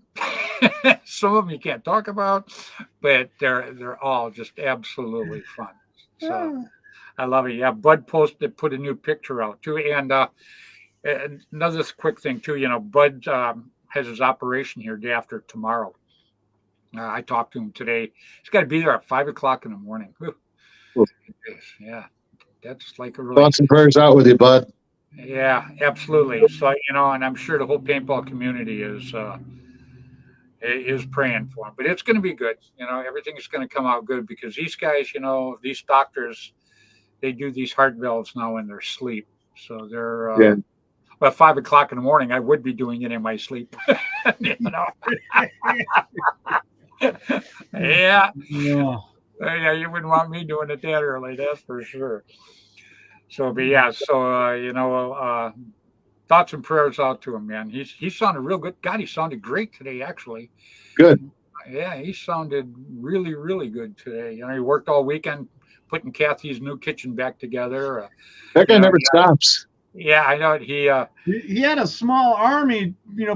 Some of them you can't talk about, but they're all just absolutely fun. So I love it. Yeah, Bud put a new picture out too, and another quick thing too. Bud has his operation here day after tomorrow. I talked to him today. He's got to be there at 5:00 in the morning. Whew. Yeah, that's like a really Thoughts and prayers out with you, bud. yeah, absolutely. So and I'm sure the whole paintball community is praying for him. But it's going to be good. Everything's going to come out good because these guys, these doctors, they do these heart valves now in their sleep. So they're Yeah. well, 5:00 in the morning, I would be doing it in my sleep. Yeah. Yeah. Yeah, you wouldn't want me doing it that early, that's for sure. So, but yeah, so thoughts and prayers out to him, man. He sounded real good. God, he sounded great today, actually. Good. Yeah, he sounded really, really good today. He worked all weekend putting Kathy's new kitchen back together. That guy never stops. Yeah, I know it. He had a small army,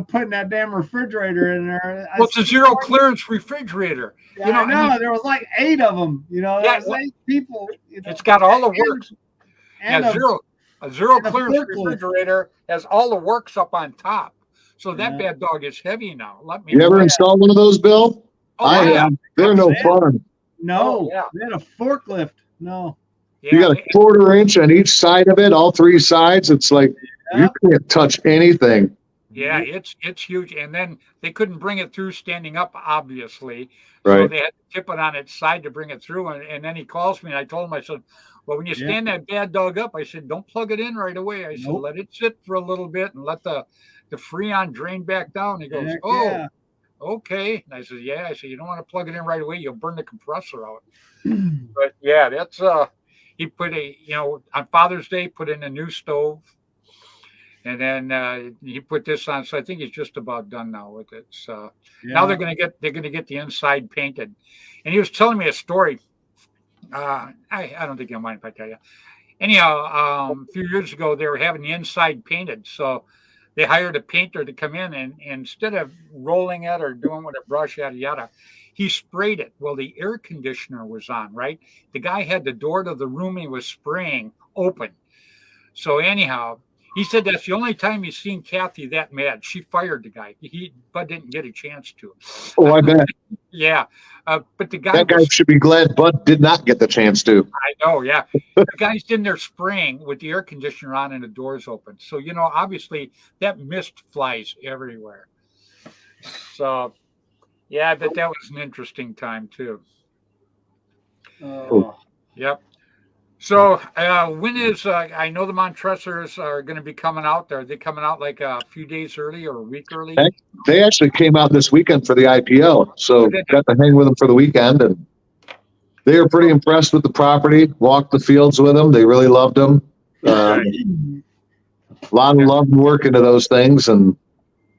putting that damn refrigerator in there. Well, it's a zero clearance refrigerator. Yeah, I know. There was like 8 of them. Yeah, there was 8 people. It's got all the works. And Yeah, a zero and a clearance forklift. refrigerator has all the works up on top. So that bad dog is heavy now. You ever installed one of those, Bill? Oh, I yeah. have. They're no fun. No, Oh, yeah. they had a forklift. No. Yeah, You got a 1/4 inch on each side of it, all 3 sides. It's like you can't touch anything. yeah, it's huge. And then they couldn't bring it through standing up, obviously. So Right. they had to tip it on its side to bring it through. And then he calls me and I told him, I said, well, when you stand that bad dog up, I said, don't plug it in right away. I said, let it sit for a little bit and let the Freon drain back down. He goes, okay. And I said, yeah. I said, you don't want to plug it in right away. You'll burn the compressor out. But yeah, that's he put on Father's Day, put in a new stove. And then he put this on. So I think he's just about done now with it. So now they're gonna get the inside painted. And he was telling me a story. I don't think you'll mind if I tell you. Anyhow, a few years ago they were having the inside painted. So they hired a painter to come in and instead of rolling it or doing with a brush, yada yada, he sprayed it. Well, the air conditioner was on, right? The guy had the door to the room he was spraying open. So anyhow, he said that's the only time he's seen Kathy that mad. She fired the guy. Bud didn't get a chance to. Oh, I bet. Yeah. But the guy That guy should be glad Bud did not get the chance to. I know, yeah. The guy's in there spraying with the air conditioner on and the doors open. So, obviously that mist flies everywhere. So, yeah, that was an interesting time too. Yep. So when is I know the Montressors are going to be coming out there. Are they coming out like a few days early or a week early? They actually came out this weekend for the IPO, so got to hang with them for the weekend, and they were pretty impressed with the property. Walked the fields with them. They really loved them. A lot of love and work into those things, and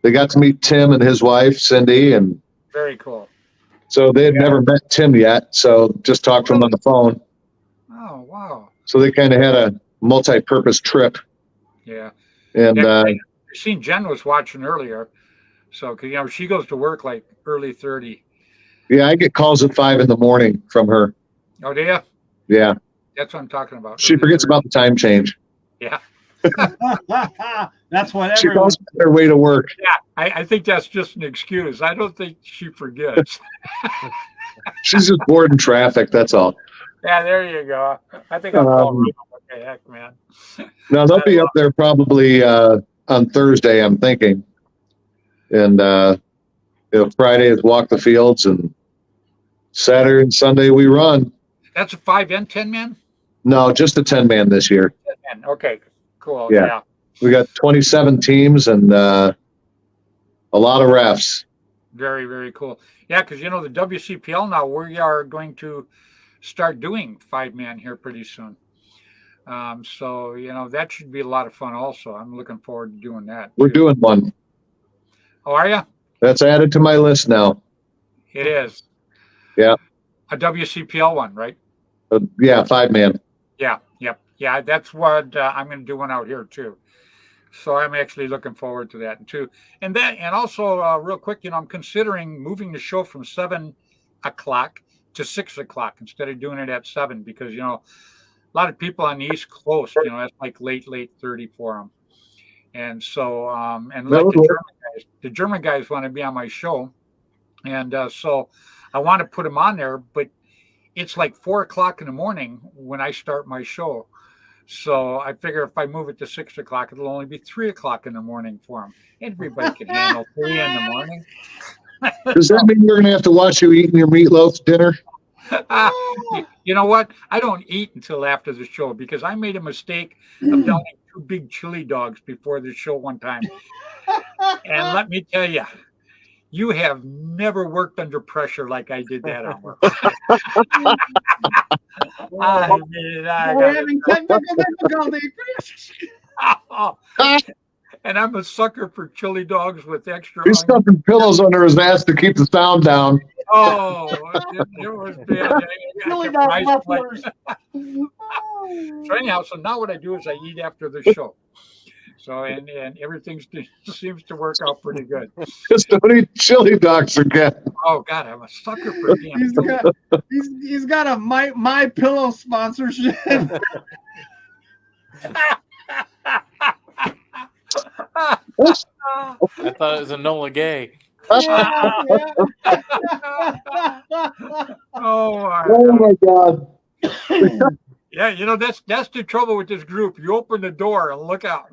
they got to meet Tim and his wife Cindy, and very cool. So they had never met Tim yet, so just talked to him on the phone. Oh, wow. So they kind of had a multi-purpose trip. Yeah. And I seen Jen was watching earlier. So, because, she goes to work like early 30. Yeah, I get calls at 5 a.m. from her. Oh, do you? Yeah. That's what I'm talking about. She forgets about the time change. Yeah. That's what She everyone. calls her way to work. Yeah, I think that's just an excuse. I don't think she forgets. She's just bored in traffic, that's all. Yeah, there you go. I think I'm calling you. What the heck, man? No, they'll be up there probably on Thursday, I'm thinking. And Friday is walk the fields, and Saturday and Sunday we run. That's a 5 and 10 man? No, just a 10-man this year. 10 man. Okay, cool. Yeah. Yeah. We got 27 teams and a lot of refs. Very, very cool. Yeah, because, the WCPL now, we are going to start doing 5-man here pretty soon. So, that should be a lot of fun also. I'm looking forward to doing that. We're too. doing one. Oh, are you? That's added to my list now. It is. Yeah. A WCPL one, right? Yeah, 5-man. Yeah, yep. Yeah, that's what I'm going to do one out here too. So I'm actually looking forward to that too. And also real quick, I'm considering moving the show from 7 o'clock to 6 o'clock instead of doing it at 7 because, a lot of people on the East Coast, that's like late 30 for them. And so, and like the German guys want to be on my show. And so I want to put them on there, but it's like 4 o'clock in the morning when I start my show. So I figure if I move it to 6 o'clock, it'll only be 3 o'clock in the morning for them. Everybody can handle 3 in the morning. Does that mean we're going to have to watch you eating your meatloaf dinner? You know what? I don't eat until after the show because I made a mistake of downing 2 big chili dogs before the show one time. And let me tell you, you have never worked under pressure like I did that hour. We're having technical difficulty. And I'm a sucker for chili dogs with extra. He's stuffing pillows under his ass to keep the sound down. Oh, it was bad. Chili dog mufflers. So anyhow, so now what I do is I eat after the show. So and everything seems to work out pretty good. Just don't eat chili dogs again. Oh God, I'm a sucker for damn. He's got a my pillow sponsorship. I thought it was a Nola Gay. Oh my God. Yeah, that's the trouble with this group. You open the door and look out.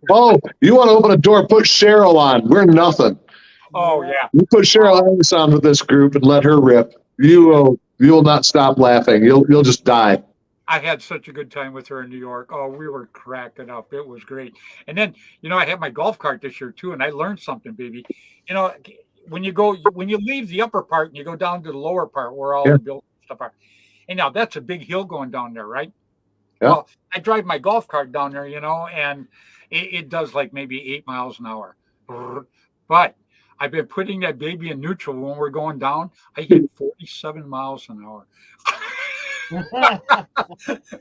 Oh, you want to open a door, put Cheryl on. We're nothing. Oh yeah. You put Cheryl Ellis on with this group and let her rip. You will not stop laughing. You'll just die. I had such a good time with her in New York. Oh, we were cracking up. It was great. And then, I had my golf cart this year too, and I learned something, baby. When you leave the upper part and you go down to the lower part where all the buildings and stuff are. And now that's a big hill going down there, right? Yeah. Well, I drive my golf cart down there, and it does like maybe 8 miles an hour. But I've been putting that baby in neutral when we're going down. I hit 47 miles an hour.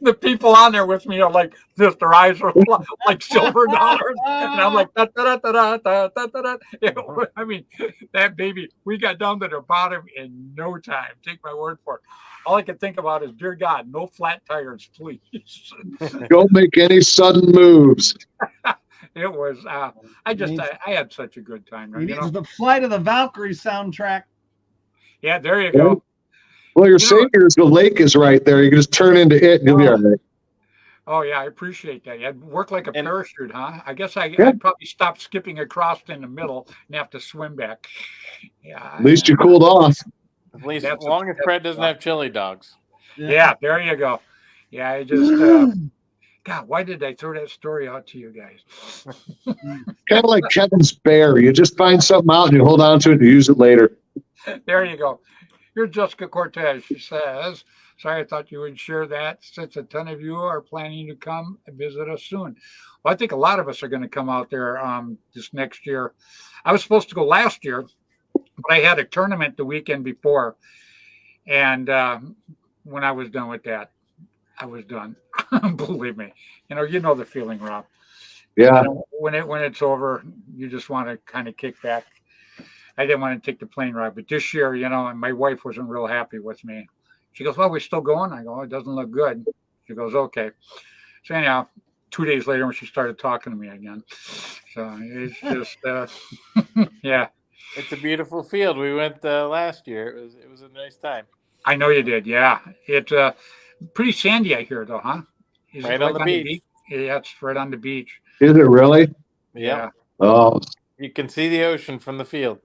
The people on there with me are like this. Their eyes are like silver dollars, and I'm like, da, da, da, da, da, da, da, da. I mean, that baby, we got down to the bottom in no time. Take my word for it. All I can think about is, dear God, no flat tires, please. Don't make any sudden moves. It was. I had such a good time. It needs the Flight of the Valkyrie soundtrack. Yeah, there you go. Well, your savior is the lake is right there. You can just turn into it and you'll be all right. Oh, yeah, I appreciate that. You'd work like a parachute, huh? I guess I'd probably stop skipping across in the middle and have to swim back. Yeah. At least you cooled off. At least as long as Fred doesn't have chili dogs. Yeah, there you go. Yeah, I just, God, why did I throw that story out to you guys? Kind of like Kevin's bear. You just find something out and you hold on to it and use it later. There you go. Here's Jessica Cortez. She says, sorry, I thought you would share that since a ton of you are planning to come and visit us soon. Well, I think a lot of us are going to come out there this next year. I was supposed to go last year, but I had a tournament the weekend before. And when I was done with that, I was done. Believe me. You know the feeling, Rob. Yeah. When it's over, you just want to kind of kick back. I didn't want to take the plane ride, but this year, and my wife wasn't real happy with me. She goes, well, we're still going? I go, it doesn't look good. She goes, okay. So anyhow, 2 days later when she started talking to me again. So it's just, yeah. It's a beautiful field. We went last year. It was a nice time. I know you did, yeah. It's pretty sandy, I hear, though, huh? Is right on the beach. Yeah, it's right on the beach. Is it really? Yeah. Oh. You can see the ocean from the field.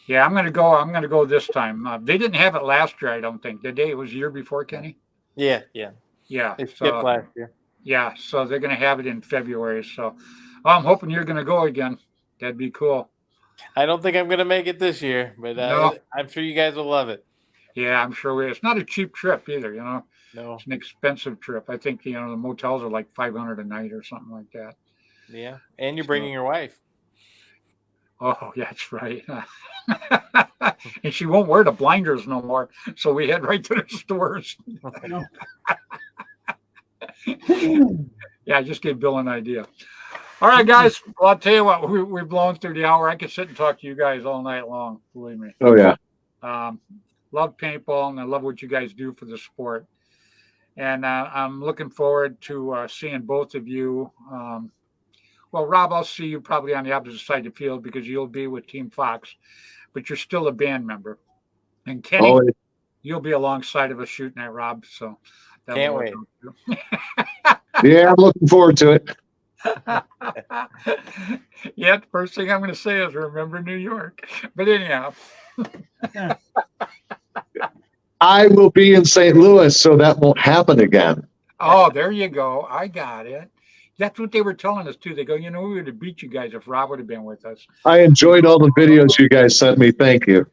Yeah, I'm gonna go. I'm gonna go this time. They didn't have it last year, I don't think. Did they? It was the year before, Kenny. Yeah, yeah. Yeah. They skipped So last year. yeah, so they're gonna have it in February. So I'm hoping you're gonna go again. That'd be cool. I don't think I'm gonna make it this year, but No. I'm sure you guys will love it. Yeah, I'm sure it's not a cheap trip either. No. It's an expensive trip. I think the motels are like 500 a night or something like that. Yeah, and you're So, bringing your wife. oh, yeah, that's right. And she won't wear the blinders no more. So we head right to the stores. No. Yeah, I just gave Bill an idea. All right, guys. Well, I'll tell you what, we've blown through the hour. I could sit and talk to you guys all night long. Believe me. Oh yeah. Love paintball, and I love what you guys do for the sport. And I'm looking forward to seeing both of you. Well, Rob, I'll see you probably on the opposite side of the field because you'll be with Team Fox, but you're still a band member. And Kenny, Always. you'll be alongside of us shooting at Rob. So Can't wait. Yeah, I'm looking forward to it. Yeah, the first thing I'm going to say is remember New York. But anyhow. I will be in St. Louis, so that won't happen again. Oh, there you go. I got it. That's what they were telling us too. They go, we would have beat you guys if Rob would have been with us. I enjoyed all the videos you guys sent me. Thank you.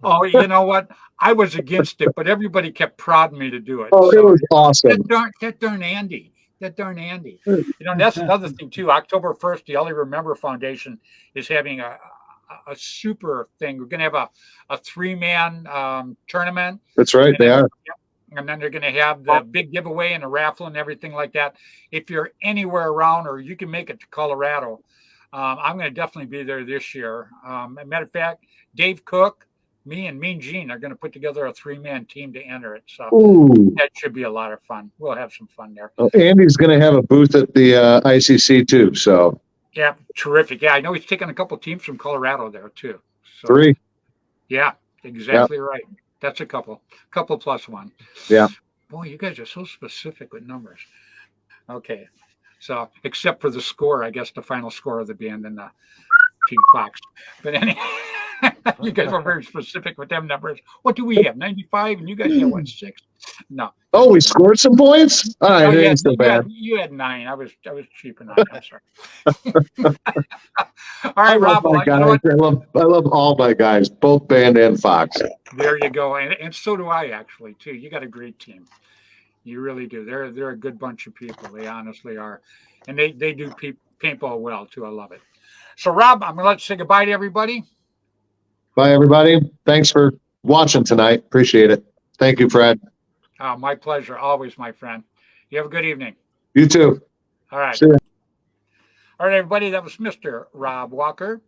Oh, you know what? I was against it, but everybody kept prodding me to do it. Oh, it was awesome. That darn Andy. That's another thing too. October 1st, the Ellie Remember Foundation is having a super thing. We're going to have a 3-man tournament. That's right. They are. And then they're going to have the big giveaway and a raffle and everything like that. If you're anywhere around or you can make it to Colorado, I'm going to definitely be there this year. As a matter of fact, Dave Cook, me and Mean Gene are going to put together a 3-man team to enter it. So that should be a lot of fun. We'll have some fun there. Well, Andy's going to have a booth at the ICC too. So yeah, terrific. Yeah, I know he's taking a couple teams from Colorado there too. So, 3. Yeah, exactly right. That's a couple plus one. Yeah. Boy, you guys are so specific with numbers. Okay. So, except for the score, I guess the final score of the band and the Team Fox. But anyway, you guys are very specific with them numbers. What do we have? 95, and you guys have what, 6? No. Oh, we scored some points. All right, it ain't so bad. You had 9. I was cheap enough. I'm sorry. All right, Rob. I love all my guys, both band and Fox. There you go, and so do I actually too. You got a great team. You really do. They're a good bunch of people. They honestly are, and they do paintball well too. I love it. So, Rob, I'm gonna let you say goodbye to everybody. Bye, everybody. Thanks for watching tonight. Appreciate it. Thank you, Fred. Oh, my pleasure. Always, my friend. You have a good evening. You too. All right. See ya. All right, everybody. That was Mr. Rob Walker.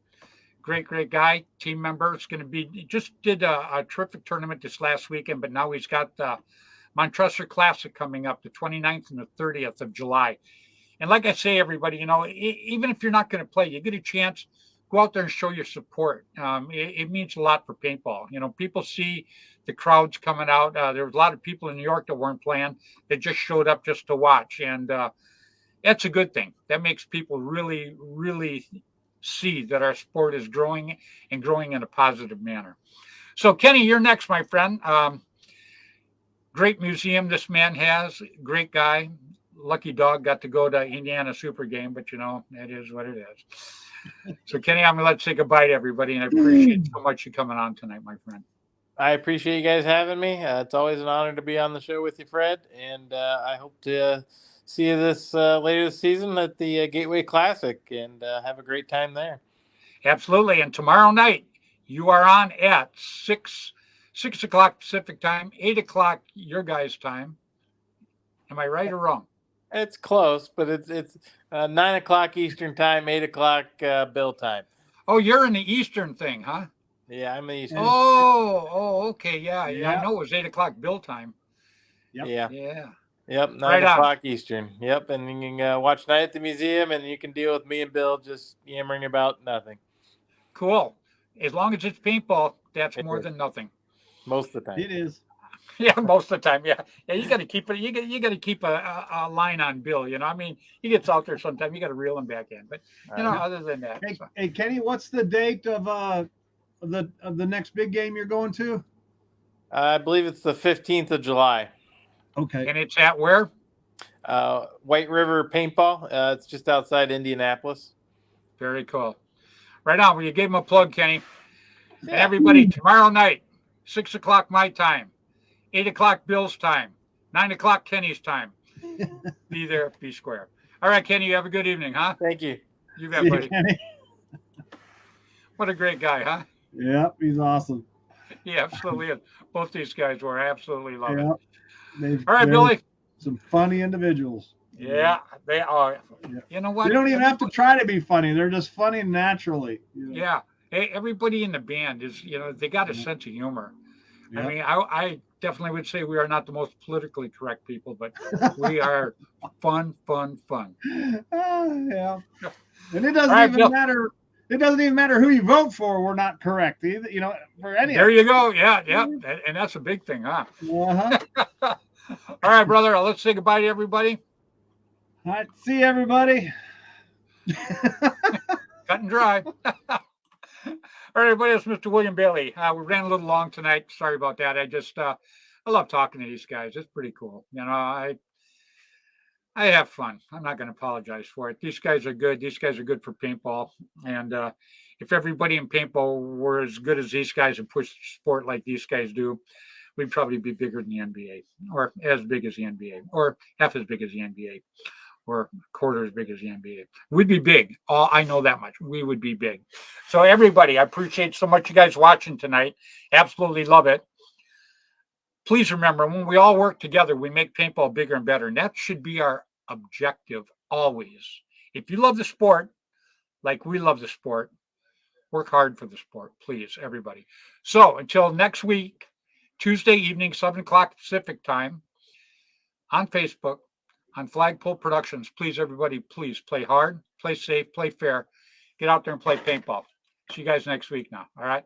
Great guy, team member. It's going to be, just did a terrific tournament this last weekend, but now he's got the Montressor Classic coming up the 29th and the 30th of July. And like I say, everybody, even if you're not going to play, you get a chance, go out there and show your support. It means a lot for paintball. People see the crowds coming out. There was a lot of people in New York that weren't playing. They just showed up just to watch. And that's a good thing. That makes people really, really see that our sport is growing and growing in a positive manner. So, Kenny, you're next, my friend. Great museum this man has. Great guy. Lucky dog got to go to Indiana Super Game, but it is what it is. So, Kenny, I'm going to let you say goodbye to everybody, and I appreciate so much you coming on tonight, my friend. I appreciate you guys having me. It's always an honor to be on the show with you, Fred, and I hope to see you later this season at the Gateway Classic, and have a great time there. Absolutely. And tomorrow night, you are on at 6 o'clock Pacific time, 8 o'clock your guys' time. Am I right or wrong? It's close, but it's 9 o'clock Eastern time, 8 o'clock Bill time. Oh, you're in the Eastern thing, huh? Yeah, I'm in the Eastern. Oh, okay. Yeah. I know it was 8 o'clock Bill time. Yep. Yeah. Yep, 9 o'clock Eastern. Yep, and you can watch Night at the Museum, and you can deal with me and Bill just yammering about nothing. Cool. As long as it's paintball, that's more than nothing. Most of the time. It is. Yeah, most of the time. Yeah. You got to keep it. You got to keep a line on Bill. I mean, he gets out there sometime. You got to reel him back in. But other than that. Hey, Kenny, what's the date of the next big game you're going to? I believe it's the 15th of July. Okay. And it's at where? White River Paintball. It's just outside Indianapolis. Very cool. Right on. Well, you gave him a plug, Kenny. Yeah. And everybody, tomorrow night, 6 o'clock my time, 8 o'clock Bill's time, 9 o'clock Kenny's time. Be there, be square. All right, Kenny, you have a good evening, huh? Thank you. You See bet, you, buddy. Kenny. What a great guy, huh? Yep, he's awesome. He absolutely is. Both these guys were absolutely love it. Yep. All right, they're Billy. Some funny individuals. Yeah, they are. Yeah. You know what? They don't even have to try to be funny. They're just funny naturally. You know? Yeah. Hey, everybody in the band is, they got a sense of humor. Yep. I mean, I definitely would say we are not the most politically correct people, but we are fun. Yeah. And it doesn't All right, even Bill. matter. It doesn't even matter who you vote for. We're not correct either. For any. There you go. Yeah. And that's a big thing, huh? Uh-huh. All right, brother. Let's say goodbye to everybody. All right. See everybody. Cut and dry. All right, everybody. It's Mr. William Bailey. We ran a little long tonight. Sorry about that. I love talking to these guys. It's pretty cool. I have fun. I'm not going to apologize for it. These guys are good. These guys are good for paintball. And if everybody in paintball were as good as these guys and pushed the sport like these guys do, we'd probably be bigger than the NBA, or as big as the NBA, or half as big as the NBA, or a quarter as big as the NBA. We'd be big. I know that much. We would be big. So everybody, I appreciate so much you guys watching tonight. Absolutely love it. Please remember, when we all work together, we make paintball bigger and better. And that should be our objective always. If you love the sport, like we love the sport, work hard for the sport, please, everybody. So until next week, Tuesday evening, 7 o'clock Pacific time, on Facebook, on Flagpole Productions, please, everybody, please play hard, play safe, play fair. Get out there and play paintball. See you guys next week now. All right.